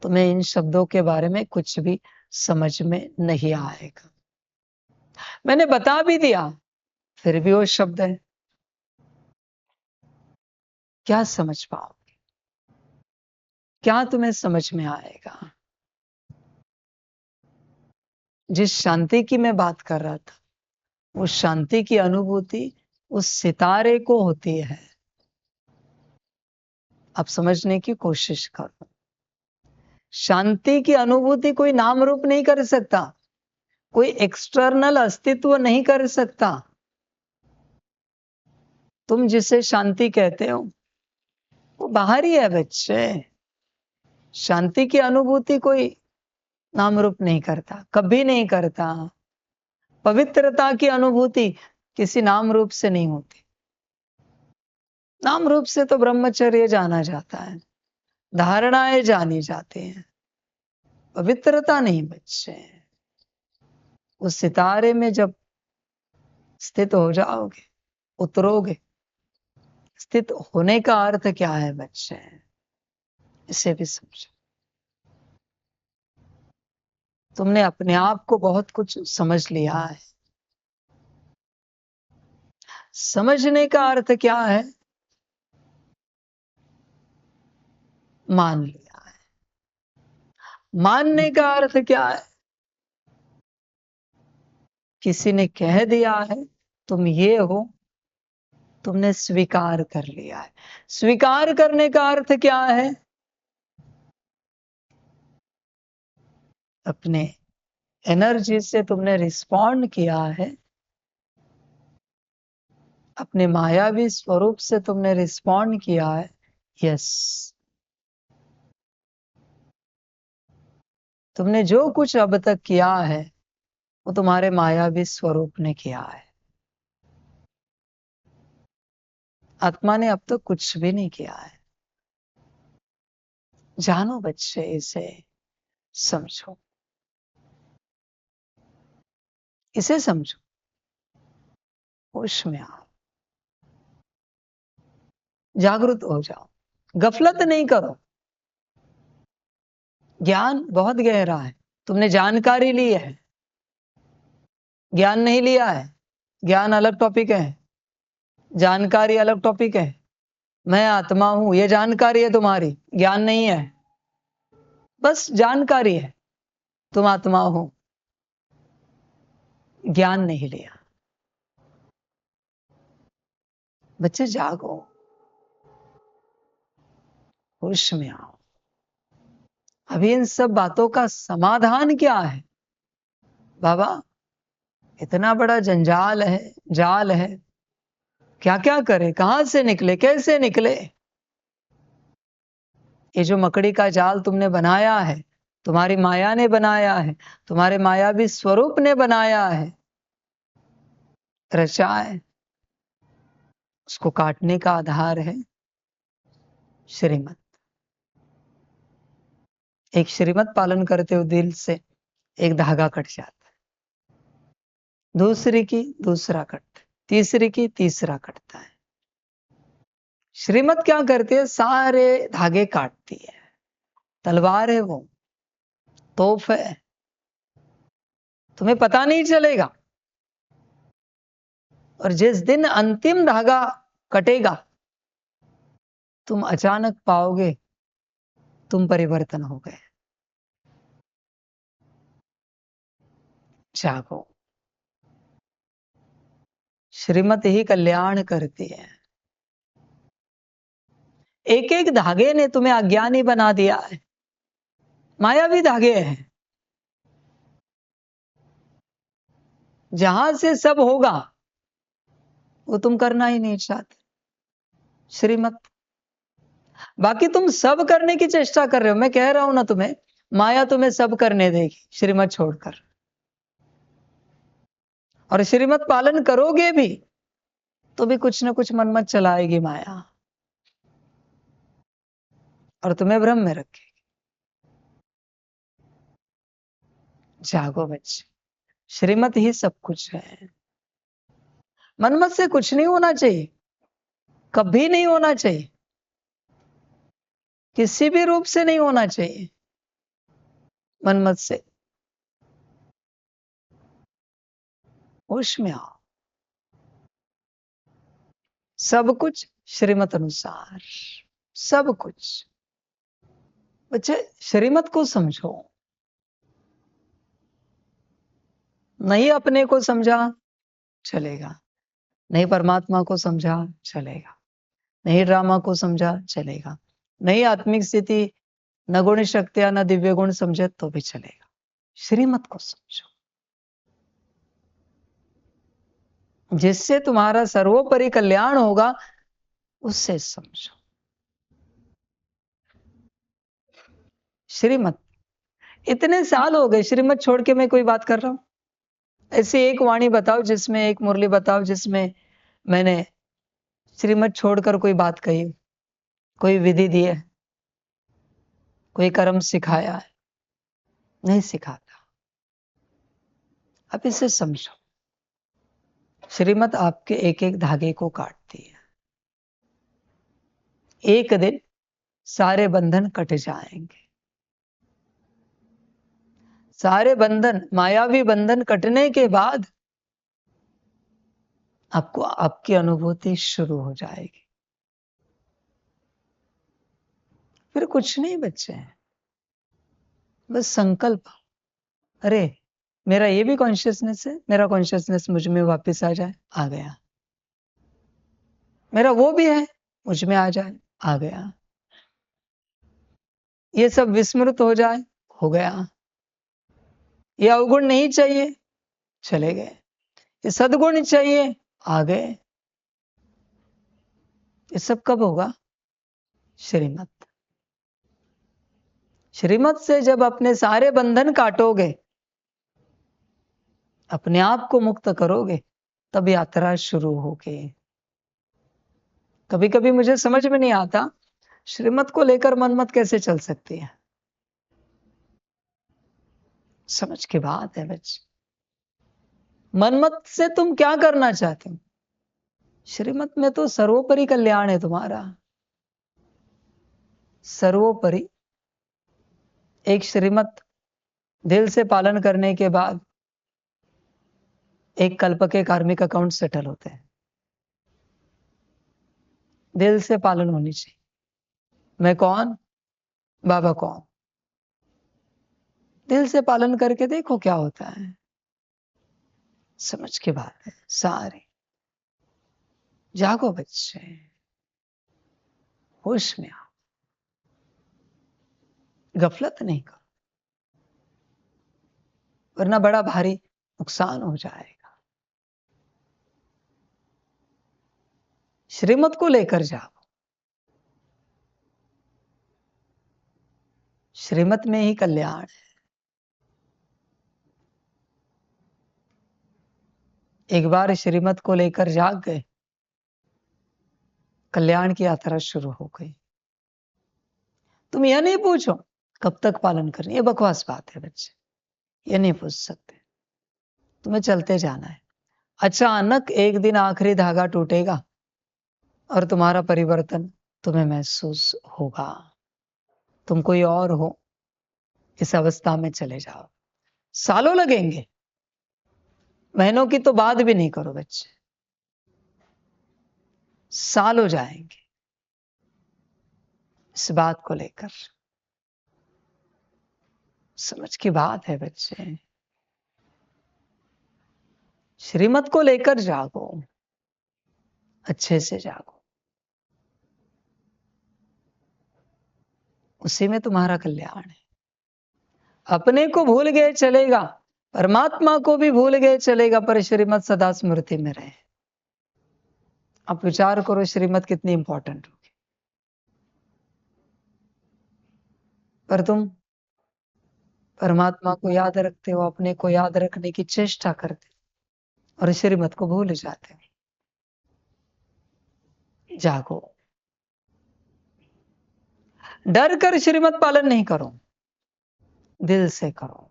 तुम्हें इन शब्दों के बारे में कुछ भी समझ में नहीं आएगा। मैंने बता भी दिया फिर भी वो शब्द है, क्या समझ पाओगे, क्या तुम्हें समझ में आएगा। जिस शांति की मैं बात कर रहा था, उस शांति की अनुभूति उस सितारे को होती है। आप समझने की कोशिश करो। शांति की अनुभूति कोई नाम रूप नहीं कर सकता, कोई एक्सटर्नल अस्तित्व नहीं कर सकता। तुम जिसे शांति कहते हो वो बाहर ही है बच्चे। शांति की अनुभूति कोई नाम रूप नहीं करता, कभी नहीं करता। पवित्रता की अनुभूति किसी नाम रूप से नहीं होती। नाम रूप से तो ब्रह्मचर्य जाना जाता है, धारणाएं जानी जाती हैं, पवित्रता नहीं बच्चे। उस सितारे में जब स्थित हो जाओगे, उतरोगे। स्थित होने का अर्थ क्या है बच्चे, इसे भी समझो। तुमने अपने आप को बहुत कुछ समझ लिया है। समझने का अर्थ क्या है, मान लिया है। मानने का अर्थ क्या है, किसी ने कह दिया है तुम ये हो, तुमने स्वीकार कर लिया है। स्वीकार करने का अर्थ क्या है, अपने एनर्जी से तुमने रिस्पॉन्ड किया है, अपने मायावी स्वरूप से तुमने रिस्पॉन्ड किया है। यस, तुमने जो कुछ अब तक किया है वो तुम्हारे मायावी स्वरूप ने किया है। आत्मा ने अब तक कुछ भी नहीं किया है। जानो बच्चे, इसे समझो, इसे समझो। होश में आओ, जागृत हो जाओ, गफलत नहीं करो। ज्ञान बहुत गहरा है। तुमने जानकारी ली है, ज्ञान नहीं लिया है। ज्ञान अलग टॉपिक है, जानकारी अलग टॉपिक है। मैं आत्मा हूं, ये जानकारी है तुम्हारी, ज्ञान नहीं है। बस जानकारी है, तुम आत्मा हो, ज्ञान नहीं लिया। बच्चे जागो, होश में आओ। अभी इन सब बातों का समाधान क्या है बाबा? इतना बड़ा जंजाल है, जाल है, क्या क्या करे, कहां से निकले, कैसे निकले? ये जो मकड़ी का जाल तुमने बनाया है, तुम्हारी माया ने बनाया है, तुम्हारे मायावी स्वरूप ने बनाया है, रचा है। उसको काटने का आधार है श्रीमत। एक श्रीमत पालन करते हो दिल से, एक धागा कट जाता है, दूसरी की दूसरा कटता है, तीसरी की तीसरा कटता है। श्रीमत क्या करती है, सारे धागे काटती है। तलवार है वो, तोप है, तुम्हें पता नहीं चलेगा। और जिस दिन अंतिम धागा कटेगा, तुम अचानक पाओगे तुम परिवर्तन हो गए। जागो, श्रीमत ही कल्याण करती है। एक एक धागे ने तुम्हें अज्ञानी बना दिया है, मायावी धागे हैं। जहां से सब होगा वो तुम करना ही नहीं चाहते, श्रीमत। बाकी तुम सब करने की चेष्टा कर रहे हो, मैं कह रहा हूं ना तुम्हें, माया तुम्हें सब करने देगी श्रीमत छोड़कर, और श्रीमत पालन करोगे भी तो भी कुछ ना कुछ मनमत चलाएगी माया और तुम्हें भ्रम में रखेगी। जागो बच्चे, श्रीमत ही सब कुछ है। मनमत से कुछ नहीं होना चाहिए, कभी नहीं होना चाहिए, किसी भी रूप से नहीं होना चाहिए मनमत से। होश में आओ, सब कुछ श्रीमत अनुसार, सब कुछ। बच्चे श्रीमत को समझो, नहीं अपने को समझा चलेगा, नहीं परमात्मा को समझा चलेगा, नहीं ड्रामा को समझा चलेगा, नहीं आत्मिक स्थिति, न गुण शक्तियां, न दिव्य गुण समझे तो भी चलेगा। श्रीमत को समझो, जिससे तुम्हारा सर्वोपरि कल्याण होगा उससे समझो। श्रीमत, इतने साल हो गए श्रीमत छोड़ के मैं कोई बात कर रहा हूं? ऐसी एक वाणी बताओ जिसमें, एक मुरली बताओ जिसमें मैंने श्रीमत छोड़कर कोई बात कही, कोई विधि दी है, कोई कर्म सिखाया है? नहीं सिखाता। अब इसे समझो, श्रीमत आपके एक एक धागे को काटती है। एक दिन सारे बंधन कट जाएंगे, सारे बंधन, मायावी बंधन कटने के बाद आपको आपकी अनुभूति शुरू हो जाएगी। फिर कुछ नहीं बच्चे, बस संकल्प, अरे मेरा ये भी कॉन्शियसनेस है, मेरा कॉन्शियसनेस मुझ में वापस आ जाए, आ गया। मेरा वो भी है, मुझ में आ जाए, आ गया। ये सब विस्मृत हो जाए, हो गया। ये अवगुण नहीं चाहिए, चले गए। ये सद्गुण चाहिए, आ गए। ये सब कब होगा? श्रीमत। श्रीमत से जब अपने सारे बंधन काटोगे, अपने आप को मुक्त करोगे, तब यात्रा शुरू होगी। कभी कभी मुझे समझ में नहीं आता, श्रीमत को लेकर मनमत कैसे चल सकती है। समझ की बात है बच्चे, मनमत से तुम क्या करना चाहते हो? श्रीमत में तो सर्वोपरि कल्याण है तुम्हारा, सर्वोपरि। एक श्रीमत दिल से पालन करने के बाद एक कल्प के कार्मिक अकाउंट सेटल होते हैं। दिल से पालन होनी चाहिए। मैं कौन, बाबा कौन, दिल से पालन करके देखो क्या होता है। समझ की बात है सारे। जागो बच्चे, होश में आओ, गफलत नहीं करो, वरना बड़ा भारी नुकसान हो जाएगा। श्रीमत को लेकर जाओ, श्रीमत में ही कल्याण है। एक बार श्रीमत को लेकर जाग गए, कल्याण की यात्रा शुरू हो गई। तुम यह नहीं पूछो कब तक पालन करनी, ये बकवास बात है बच्चे, ये नहीं पूछ सकते। तुम्हें चलते जाना है। अचानक एक दिन आखिरी धागा टूटेगा और तुम्हारा परिवर्तन तुम्हें महसूस होगा। तुम कोई और हो, इस अवस्था में चले जाओ। सालों लगेंगे, महीनों की तो बात भी नहीं करो बच्चे, साल हो जाएंगे इस बात को लेकर। समझ की बात है बच्चे, श्रीमत को लेकर जागो, अच्छे से जागो, उसी में तुम्हारा कल्याण है। अपने को भूल गए चलेगा, परमात्मा को भी भूल गए चलेगा, पर श्रीमत सदा स्मृति में रहे। आप विचार करो श्रीमत कितनी इंपॉर्टेंट होगी, पर तुम परमात्मा को याद रखते हो, अपने को याद रखने की चेष्टा करते हो और श्रीमत को भूल जाते हो। जागो, डर कर श्रीमत पालन नहीं करो, दिल से करो।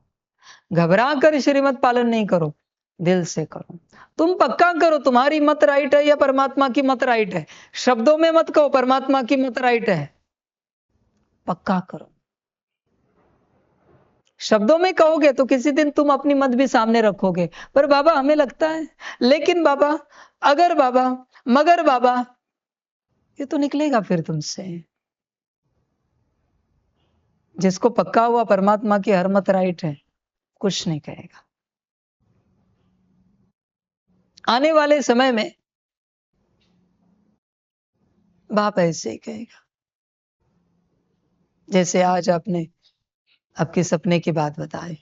घबरा कर श्रीमत पालन नहीं करो, दिल से करो। तुम पक्का करो तुम्हारी मत राइट है या परमात्मा की मत राइट है। शब्दों में मत कहो परमात्मा की मत राइट है, पक्का करो। शब्दों में कहोगे तो किसी दिन तुम अपनी मत भी सामने रखोगे, पर बाबा हमें लगता है, लेकिन बाबा, अगर बाबा, मगर बाबा, ये तो निकलेगा फिर तुमसे। जिसको पक्का हुआ परमात्मा की हर मत राइट है, कुछ नहीं कहेगा। आने वाले समय में बाप ऐसे ही कहेगा, जैसे आज आपने आपके सपने की बात बताई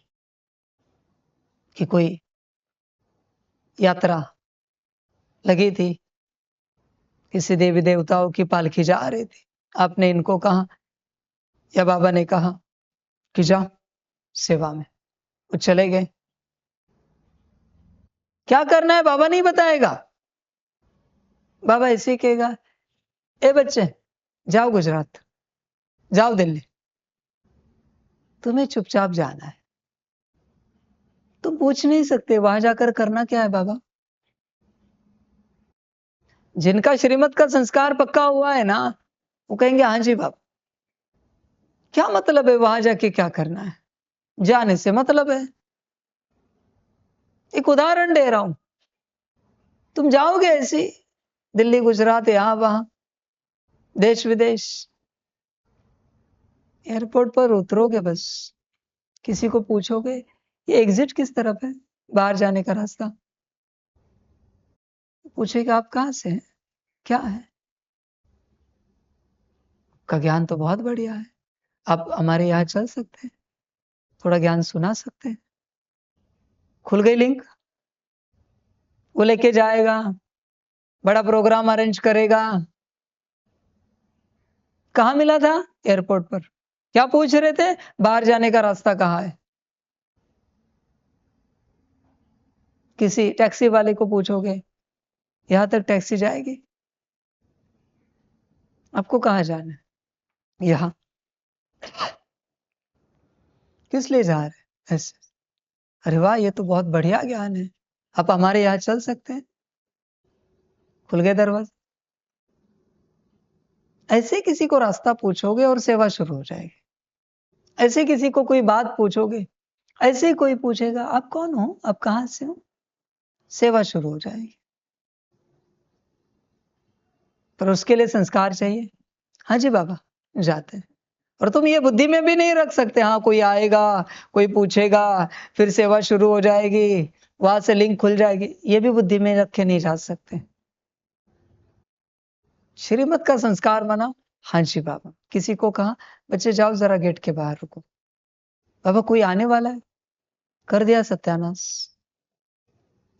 कि कोई यात्रा लगी थी, किसी देवी देवताओं की पालकी जा रही थी। आपने इनको कहा या बाबा ने कहा कि जाओ सेवा में, वो चले गए। क्या करना है बाबा नहीं बताएगा, बाबा ऐसे ही कहेगा, ए बच्चे जाओ गुजरात, जाओ दिल्ली, तुम्हें चुपचाप जाना है। तुम पूछ नहीं सकते वहां जाकर करना क्या है बाबा। जिनका श्रीमत का संस्कार पक्का हुआ है ना, वो कहेंगे हाँ जी बाबा। क्या मतलब है वहां जाके क्या करना है, जाने से मतलब है। एक उदाहरण दे रहा हूं, तुम जाओगे ऐसे दिल्ली गुजरात यहां वहां देश विदेश, एयरपोर्ट पर उतरोगे, बस किसी को पूछोगे ये एग्जिट किस तरफ है, बाहर जाने का रास्ता, पूछेगा आप कहां से हैं, क्या है। का ज्ञान तो बहुत बढ़िया है, आप हमारे यहाँ चल सकते हैं, थोड़ा ज्ञान सुना सकते हैं। खुल गई लिंक, वो लेके जाएगा, बड़ा प्रोग्राम अरेंज करेगा। कहाँ मिला था, एयरपोर्ट पर। क्या पूछ रहे थे, बाहर जाने का रास्ता कहाँ है। किसी टैक्सी वाले को पूछोगे यहां तक टैक्सी जाएगी, आपको कहाँ जाना है, यहां। किस लिए जा रहे हैं ऐसे, अरे वाह ये तो बहुत बढ़िया ज्ञान है, आप हमारे यहाँ चल सकते हैं। खुल गए दरवाजे। ऐसे किसी को रास्ता पूछोगे और सेवा शुरू हो जाएगी। ऐसे किसी को कोई बात पूछोगे, ऐसे ही कोई पूछेगा आप कौन हो, आप कहां से हो, सेवा शुरू हो जाएगी। पर उसके लिए संस्कार चाहिए। हाँ जी बाबा, जाते हैं। और तुम ये बुद्धि में भी नहीं रख सकते हाँ कोई आएगा, कोई पूछेगा, फिर सेवा शुरू हो जाएगी, वहां से लिंक खुल जाएगी, ये भी बुद्धि में रखे नहीं जा सकते। श्रीमत का संस्कार बना, हाँ जी बाबा। किसी को कहा बच्चे जाओ जरा गेट के बाहर रुको, बाबा कोई आने वाला है, कर दिया सत्यानाश।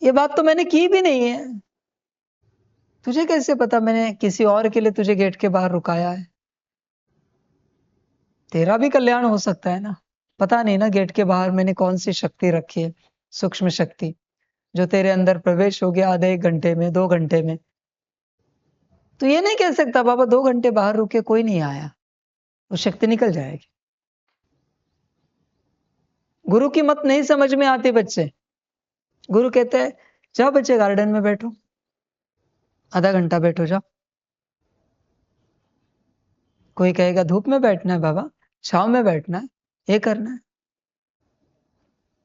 ये बात तो मैंने की भी नहीं है, तुझे कैसे पता मैंने किसी और के लिए तुझे गेट के बाहर रुकाया है। तेरा भी कल्याण हो सकता है ना, पता नहीं ना गेट के बाहर मैंने कौन सी शक्ति रखी है, सूक्ष्म शक्ति, जो तेरे अंदर प्रवेश हो गया आधे 1 घंटे में, 2 घंटे में। तो ये नहीं कह सकता बाबा 2 घंटे बाहर रुके कोई नहीं आया, वो शक्ति निकल जाएगी। गुरु की मत नहीं समझ में आती बच्चे। गुरु कहते हैं जाओ बच्चे गार्डन में बैठो, आधा घंटा बैठो जाओ। कोई कहेगा धूप में बैठना है बाबा, छांव में बैठना है, ये करना है।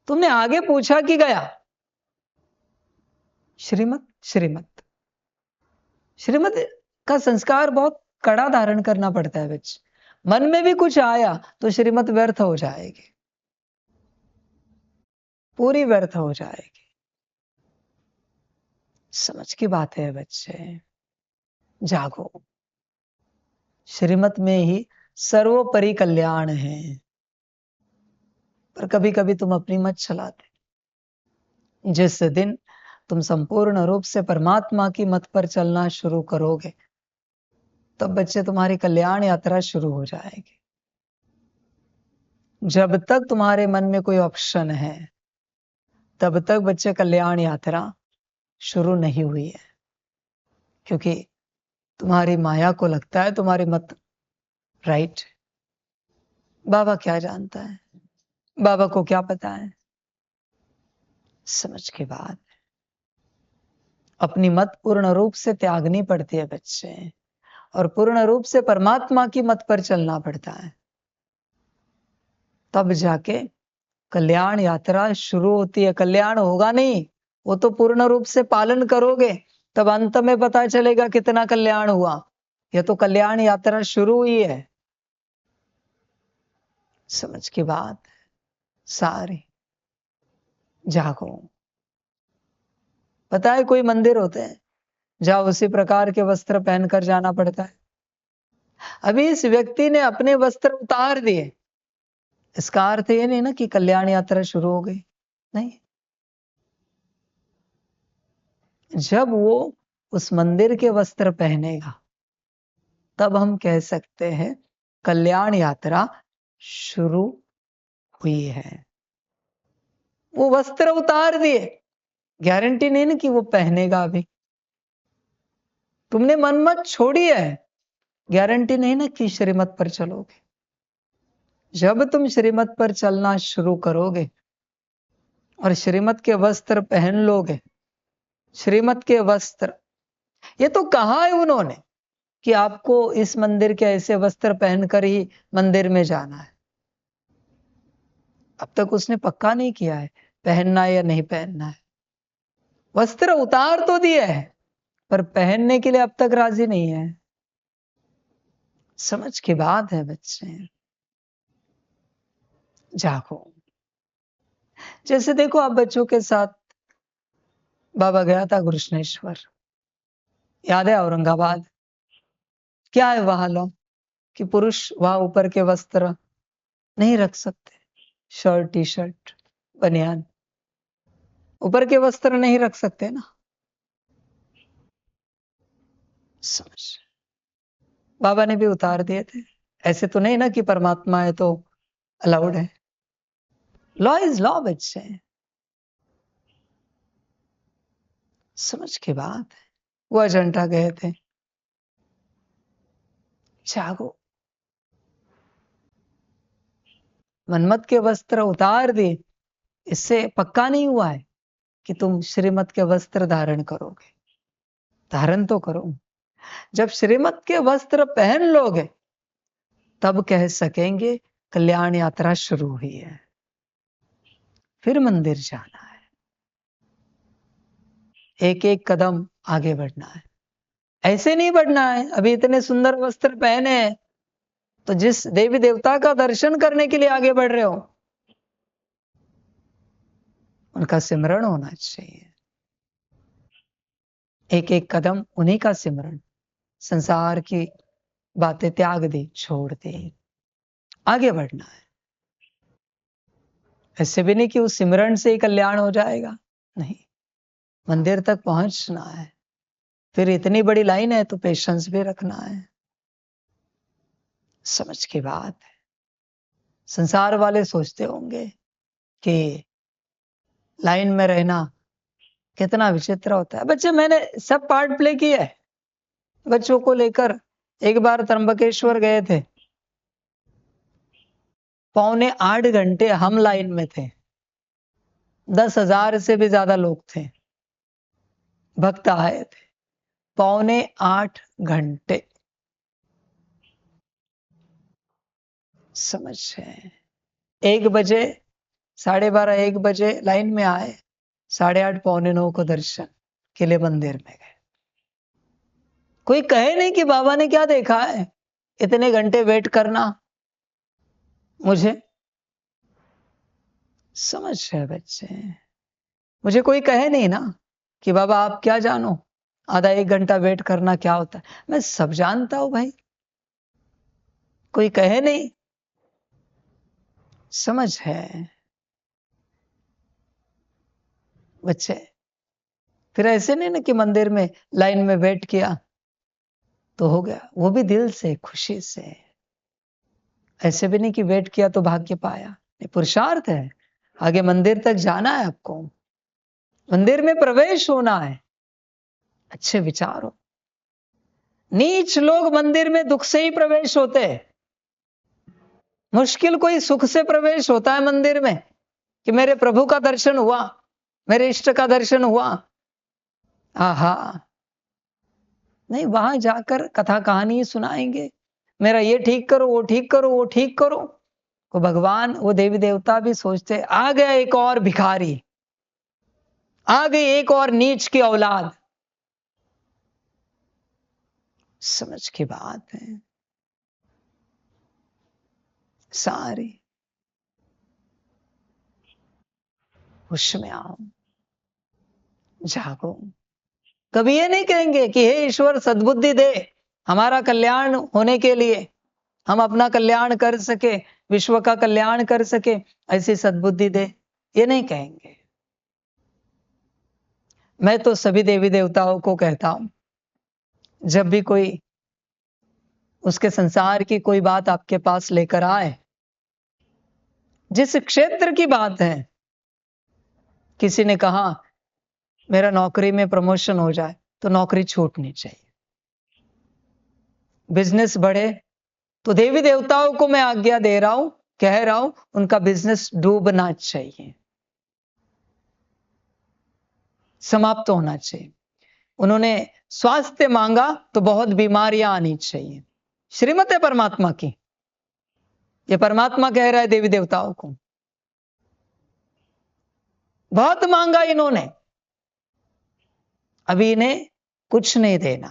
तुमने आगे पूछा कि गया। श्रीमत श्रीमत श्रीमत का संस्कार बहुत कड़ा धारण करना पड़ता है बच्चे। मन में भी कुछ आया तो श्रीमत व्यर्थ हो जाएगी, पूरी व्यर्थ हो जाएगी। समझ की बात है बच्चे, जागो। श्रीमत में ही सर्वोपरि कल्याण है, पर कभी कभी तुम अपनी मत चलाते, जिस दिन तुम संपूर्ण रूप से परमात्मा की मत पर चलना शुरू करोगे, तब बच्चे तुम्हारी कल्याण यात्रा शुरू हो जाएगी। जब तक तुम्हारे मन में कोई ऑप्शन है, तब तक बच्चे कल्याण यात्रा शुरू नहीं हुई है, क्योंकि तुम्हारी माया को लगता है तुम्हारी मत राइट। बाबा क्या जानता है, बाबा को क्या पता है। समझ के बाद अपनी मत पूर्ण रूप से त्यागनी पड़ती है बच्चे, और पूर्ण रूप से परमात्मा की मत पर चलना पड़ता है, तब जाके कल्याण यात्रा शुरू होती है। कल्याण होगा नहीं, वो तो पूर्ण रूप से पालन करोगे, तब अंत में पता चलेगा कितना कल्याण हुआ। यह तो कल्याण यात्रा शुरू हुई है। समझ की बात सारी। जागो। पता है कोई मंदिर होते हैं जहां उसी प्रकार के वस्त्र पहनकर जाना पड़ता है। अभी इस व्यक्ति ने अपने वस्त्र उतार दिए, इसका अर्थ ये नहीं ना कि कल्याण यात्रा शुरू हो गई, नहीं। जब वो उस मंदिर के वस्त्र पहनेगा, तब हम कह सकते हैं कल्याण यात्रा शुरू हुई है। वो वस्त्र उतार दिए, गारंटी नहीं ना कि वो पहनेगा। अभी तुमने मनमत छोड़ी है, गारंटी नहीं ना कि श्रीमत पर चलोगे। जब तुम श्रीमत पर चलना शुरू करोगे और श्रीमत के वस्त्र पहन लोगे, श्रीमत के वस्त्र, ये तो कहा है उन्होंने कि आपको इस मंदिर के ऐसे वस्त्र पहनकर ही मंदिर में जाना है। अब तक उसने पक्का नहीं किया है पहनना है या नहीं पहनना है। वस्त्र उतार तो दिए है, पर पहनने के लिए अब तक राजी नहीं है। समझ की बात है बच्चे। जागो। जैसे देखो, आप बच्चों के साथ बाबा गया था कृष्णेश्वर, याद है औरंगाबाद। क्या है वहां लो कि पुरुष वहां ऊपर के वस्त्र नहीं रख सकते, शर्ट टी शर्ट बनियान, ऊपर के वस्त्र नहीं रख सकते ना। समझ, बाबा ने भी उतार दिए थे। ऐसे तो नहीं ना कि परमात्मा है तो अलाउड है। लॉ इज लॉ बच्चे। समझ के बात है। वो अजंता गए थे। जागो। मनमत के वस्त्र उतार दिए, इससे पक्का नहीं हुआ है कि तुम श्रीमत के वस्त्र धारण करोगे। धारण तो करो। जब श्रीमत के वस्त्र पहन लोगे, तब कह सकेंगे कल्याण यात्रा शुरू हुई है। फिर मंदिर जाना है, एक एक कदम आगे बढ़ना है। ऐसे नहीं बढ़ना है अभी इतने सुंदर वस्त्र पहने हैं तो जिस देवी देवता का दर्शन करने के लिए आगे बढ़ रहे हो, उनका सिमरण होना चाहिए। एक एक कदम उन्हीं का सिमरण। संसार की बातें त्याग दी, छोड़ दी, आगे बढ़ना है। ऐसे भी नहीं कि उस सिमरण से ही कल्याण हो जाएगा, नहीं। मंदिर तक पहुंचना है, फिर इतनी बड़ी लाइन है तो पेशेंस भी रखना है। समझ की बात है। संसार वाले सोचते होंगे कि लाइन में रहना कितना विचित्र होता है। बच्चे, मैंने सब पार्ट प्ले किया है बच्चों को लेकर। एक बार त्र्यंबकेश्वर गए थे, 7:45 घंटे हम लाइन में थे। 10,000 से भी ज्यादा लोग थे, भक्त आए थे। 7:45 घंटे। समझ है। 1 बजे, 12:30 1 बजे लाइन में आए, 8:30 7:45 को दर्शन के लिए मंदिर में गए। कोई कहे नहीं कि बाबा ने क्या देखा है इतने घंटे वेट करना मुझे। समझ है बच्चे। मुझे कोई कहे नहीं ना कि बाबा आप क्या जानो आधा 1 घंटा वेट करना क्या होता है। मैं सब जानता हूं भाई, कोई कहे नहीं। समझ है। बच्चे। फिर ऐसे नहीं ना कि मंदिर में लाइन में वेट किया तो हो गया, वो भी दिल से, खुशी से। ऐसे भी नहीं कि वेट किया तो भाग्य पाया, ये पुरुषार्थ है। आगे मंदिर तक जाना है आपको, मंदिर में प्रवेश होना है। अच्छे विचारो। नीच लोग मंदिर में दुख से ही प्रवेश होते हैं। मुश्किल कोई सुख से प्रवेश होता है मंदिर में, कि मेरे प्रभु का दर्शन हुआ, मेरे इष्ट का दर्शन हुआ। आहा, नहीं, वहां जाकर कथा कहानी सुनाएंगे, मेरा ये ठीक करो, वो ठीक करो, वो ठीक करो। वो भगवान, वो देवी देवता भी सोचते आ गया एक और भिखारी, आ गई एक और नीच की औलाद। समझ की बात है सारी। होश में आओ, जागो। कभी ये नहीं कहेंगे कि हे ईश्वर सद्बुद्धि दे, हमारा कल्याण होने के लिए, हम अपना कल्याण कर सके, विश्व का कल्याण कर सके, ऐसी सद्बुद्धि दे, ये नहीं कहेंगे। मैं तो सभी देवी देवताओं को कहता हूं, जब भी कोई उसके संसार की कोई बात आपके पास लेकर आए, जिस क्षेत्र की बात है, किसी ने कहा मेरा नौकरी में प्रमोशन हो जाए, तो नौकरी छूटनी चाहिए। बिजनेस बढ़े, तो देवी देवताओं को मैं आज्ञा दे रहा हूं, कह रहा हूं, उनका बिजनेस डूबना चाहिए, समाप्त होना चाहिए। उन्होंने स्वास्थ्य मांगा तो बहुत बीमारियां आनी चाहिए। श्रीमत है परमात्मा की, ये परमात्मा कह रहा है देवी देवताओं को। बहुत मांगा इन्होंने, अभी इन्हें कुछ नहीं देना।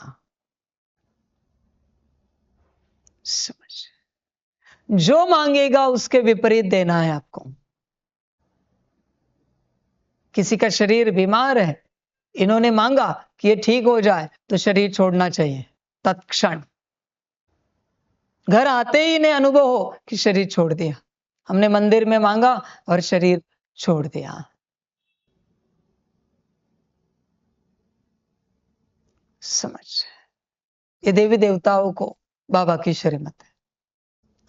समझ, जो मांगेगा उसके विपरीत देना है आपको। किसी का शरीर बीमार है, इन्होंने मांगा कि ये ठीक हो जाए, तो शरीर छोड़ना चाहिए तत्क्षण। घर आते ही इन्हें अनुभव हो कि शरीर छोड़ दिया, हमने मंदिर में मांगा और शरीर छोड़ दिया। समझ, ये देवी देवताओं को बाबा की श्रीमत है।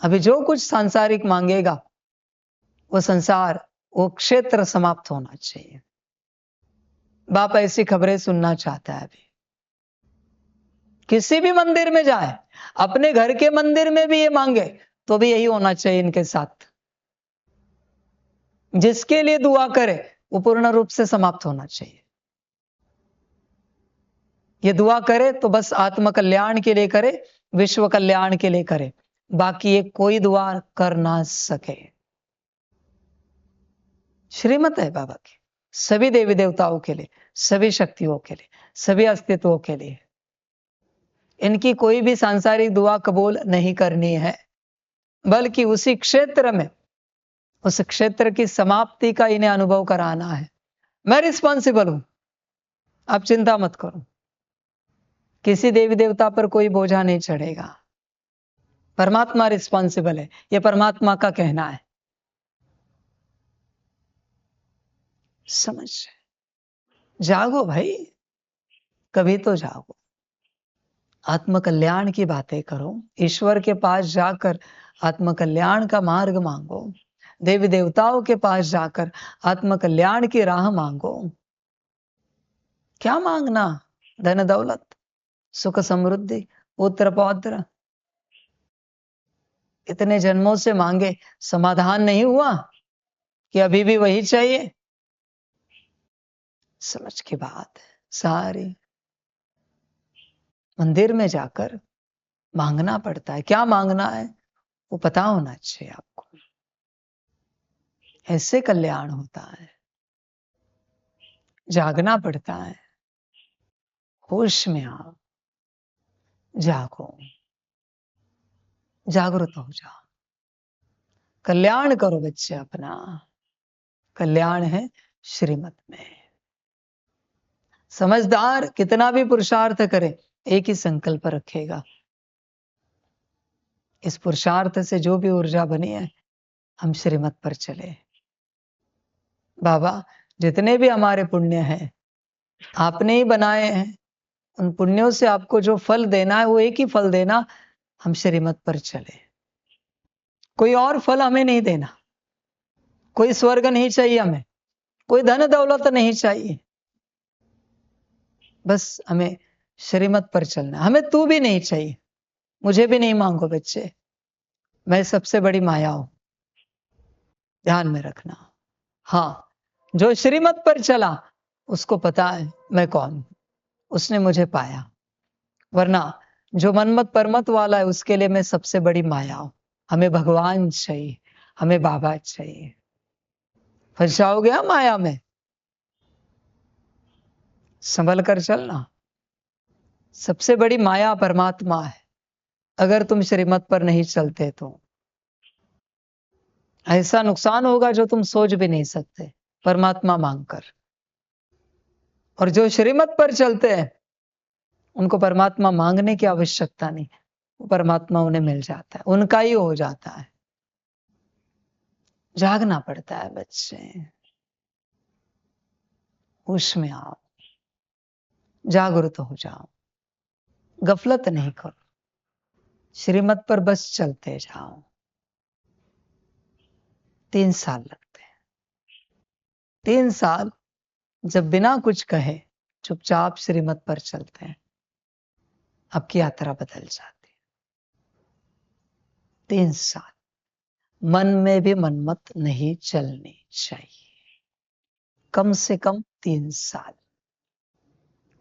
अभी जो कुछ सांसारिक मांगेगा, वो संसार, वो क्षेत्र समाप्त होना चाहिए। बाप ऐसी खबरें सुनना चाहता है। अभी किसी भी मंदिर में जाए, अपने घर के मंदिर में भी ये मांगे, तो भी यही होना चाहिए इनके साथ। जिसके लिए दुआ करे, वो पूर्ण रूप से समाप्त होना चाहिए। ये दुआ करे तो बस आत्म कल्याण के लिए करे, विश्व कल्याण के लिए करे, बाकी ये कोई दुआ कर ना सके। श्रीमत है बाबा की, सभी देवी देवताओं के लिए, सभी शक्तियों के लिए, सभी अस्तित्वों के लिए। इनकी कोई भी सांसारिक दुआ कबूल नहीं करनी है, बल्कि उसी क्षेत्र में, उस क्षेत्र की समाप्ति का इन्हें अनुभव कराना है। मैं रिस्पॉन्सिबल हूं, आप चिंता मत करो। किसी देवी देवता पर कोई बोझा नहीं चढ़ेगा, परमात्मा रिस्पॉन्सिबल है, यह परमात्मा का कहना है। समझ, जागो भाई, कभी तो जागो, आत्म कल्याण की बातें करो, ईश्वर के पास जाकर आत्म कल्याण का मार्ग मांगो, देवी देवताओं के पास जाकर आत्म कल्याण की राह मांगो। क्या मांगना? धन दौलत, सुख समृद्धि, पुत्र पौत्र। इतने जन्मों से मांगे, समाधान नहीं हुआ कि अभी भी वही चाहिए। समझ की बात है सारी। मंदिर में जाकर मांगना पड़ता है, क्या मांगना है वो पता होना चाहिए आपको, ऐसे कल्याण होता है। जागना पड़ता है, होश में आओ, जागो, जागृत हो जाओ, कल्याण करो बच्चे अपना। कल्याण है श्रीमत में। समझदार कितना भी पुरुषार्थ करे, एक ही संकल्प रखेगा, इस पुरुषार्थ से जो भी ऊर्जा बनी है, हम श्रीमत पर चले। बाबा जितने भी हमारे पुण्य हैं आपने ही बनाए हैं। उन पुण्यों से आपको जो फल देना है वो एक ही फल देना, हम श्रीमत पर चले। कोई और फल हमें नहीं देना, कोई स्वर्ग नहीं चाहिए हमें, कोई धन दौलत नहीं चाहिए, बस हमें श्रीमत पर चलना। हमें तू भी नहीं चाहिए, मुझे भी नहीं मांगो बच्चे, मैं सबसे बड़ी माया हूं, ध्यान में रखना। हाँ, जो श्रीमत पर चला उसको पता है मैं कौन हूं, उसने मुझे पाया। वरना जो मनमत परमत वाला है उसके लिए मैं सबसे बड़ी माया हूं। हमें भगवान चाहिए, हमें बाबा चाहिए। फंस जाओगे हम माया में, संभल कर चलना। सबसे बड़ी माया परमात्मा है। अगर तुम श्रीमत पर नहीं चलते तो ऐसा नुकसान होगा जो तुम सोच भी नहीं सकते परमात्मा मांगकर। और जो श्रीमत पर चलते हैं उनको परमात्मा मांगने की आवश्यकता नहीं, वो परमात्मा उन्हें मिल जाता है, उनका ही हो जाता है। जागना पड़ता है बच्चे, होश में आओ, जागरूक हो जाओ, गफलत नहीं करो, श्रीमत पर बस चलते जाओ। 3 साल लगते हैं, 3 साल जब बिना कुछ कहे चुपचाप श्रीमत पर चलते हैं, आपकी यात्रा बदल जाती है। 3 साल मन में भी मनमत नहीं चलनी चाहिए, कम से कम 3 साल।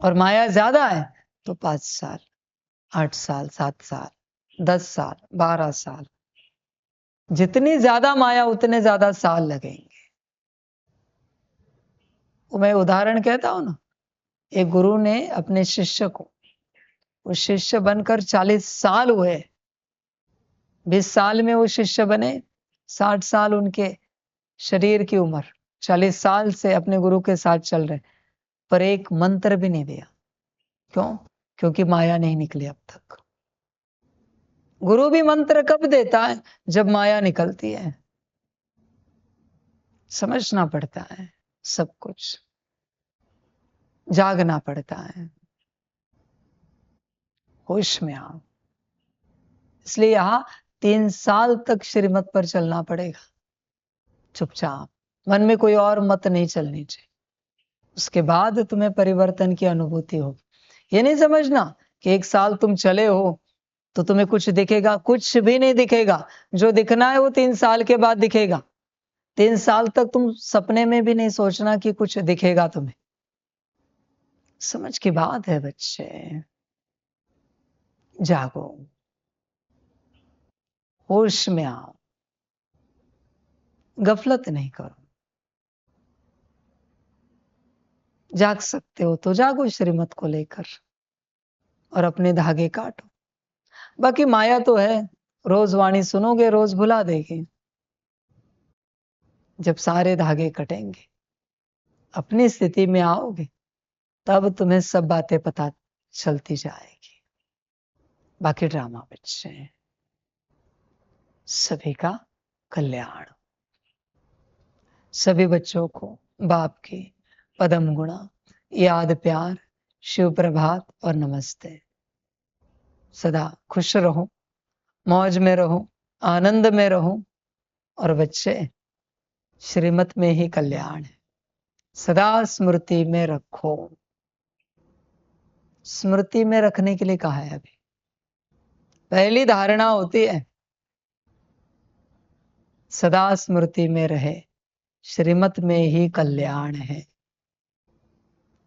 और माया ज्यादा है तो 5 साल, 8 साल, 7 साल, 10 साल, 12 साल। जितनी ज्यादा माया उतने ज्यादा साल लगेंगे। वो मैं उदाहरण कहता हूं ना, एक गुरु ने अपने शिष्य को, वो शिष्य बनकर 40 साल हुए, 20 साल में वो शिष्य बने, 60 साल उनके शरीर की उम्र, 40 साल से अपने गुरु के साथ चल रहे, पर एक मंत्र भी नहीं दिया। क्यों? क्योंकि माया नहीं निकली अब तक। गुरु भी मंत्र कब देता है? जब माया निकलती है। समझना पड़ता है सब कुछ, जागना पड़ता है, होश में आओ। इसलिए यहां 3 साल तक श्रीमत पर चलना पड़ेगा, चुपचाप, मन में कोई और मत नहीं चलनी चाहिए। उसके बाद तुम्हें परिवर्तन की अनुभूति होगी। ये नहीं समझना कि 1 साल तुम चले हो तो तुम्हें कुछ दिखेगा, कुछ भी नहीं दिखेगा। जो दिखना है वो 3 साल के बाद दिखेगा। 3 साल तक तुम सपने में भी नहीं सोचना कि कुछ दिखेगा तुम्हें। समझ की बात है बच्चे, जागो, होश में आओ, गफलत नहीं करो। जाग सकते हो तो जागो श्रीमत को लेकर और अपने धागे काटो। बाकी माया तो है, रोज वाणी सुनोगे रोज भुला देगी। जब सारे धागे कटेंगे, अपनी स्थिति में आओगे, तब तुम्हें सब बातें पता चलती जाएगी। बाकी ड्रामा बच्चे, सभी का कल्याण। सभी बच्चों को बाप की पदम गुणा, याद, प्यार, शिव प्रभात और नमस्ते। सदा खुश रहो, मौज में रहो, आनंद में रहो। और बच्चे, श्रीमत में ही कल्याण है, सदा स्मृति में रखो। स्मृति में रखने के लिए कहा है अभी। पहली धारणा होती है सदा स्मृति में रहे, श्रीमत में ही कल्याण है।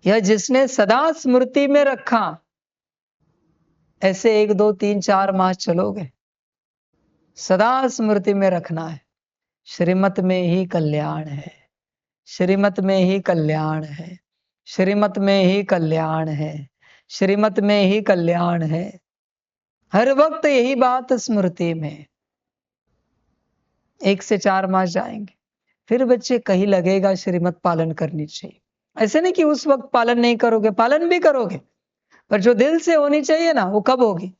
यह जिसने सदा स्मृति में रखा, ऐसे 1, 2, 3, 4 माह चलोगे, सदा स्मृति में रखना है, श्रीमत में ही कल्याण है, श्रीमत में ही कल्याण है, श्रीमत में ही कल्याण है, श्रीमत में ही कल्याण है। हर वक्त यही बात स्मृति में। 1 से 4 माह जाएंगे, फिर बच्चे कहीं लगेगा श्रीमत पालन करनी चाहिए। ऐसे नहीं कि उस वक्त पालन नहीं करोगे, पालन भी करोगे, पर जो दिल से होनी चाहिए ना, वो कब होगी?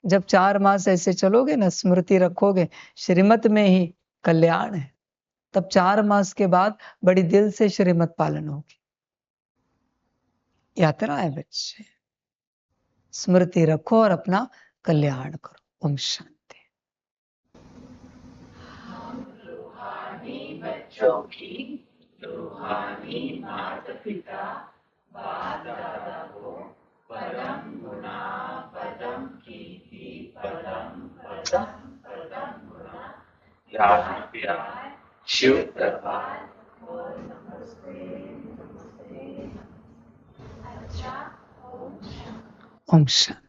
जब 4 मास ऐसे चलोगे ना, स्मृति रखोगे, श्रीमत में ही कल्याण है, तब 4 मास के बाद बड़ी दिल से श्रीमत पालन होगी। यात्रा है बच्चे, स्मृति रखो और अपना कल्याण करो। ओम शांति। रूहानी बच्चों की रूहानी माता पिता बाप दादा को परम गुना पदम कीर्ति परम पदम पदम गुना याद प्यार शिव प्रभात और नमस्ते नमस्ते। अच्छा ओम शांति। ओम शांति।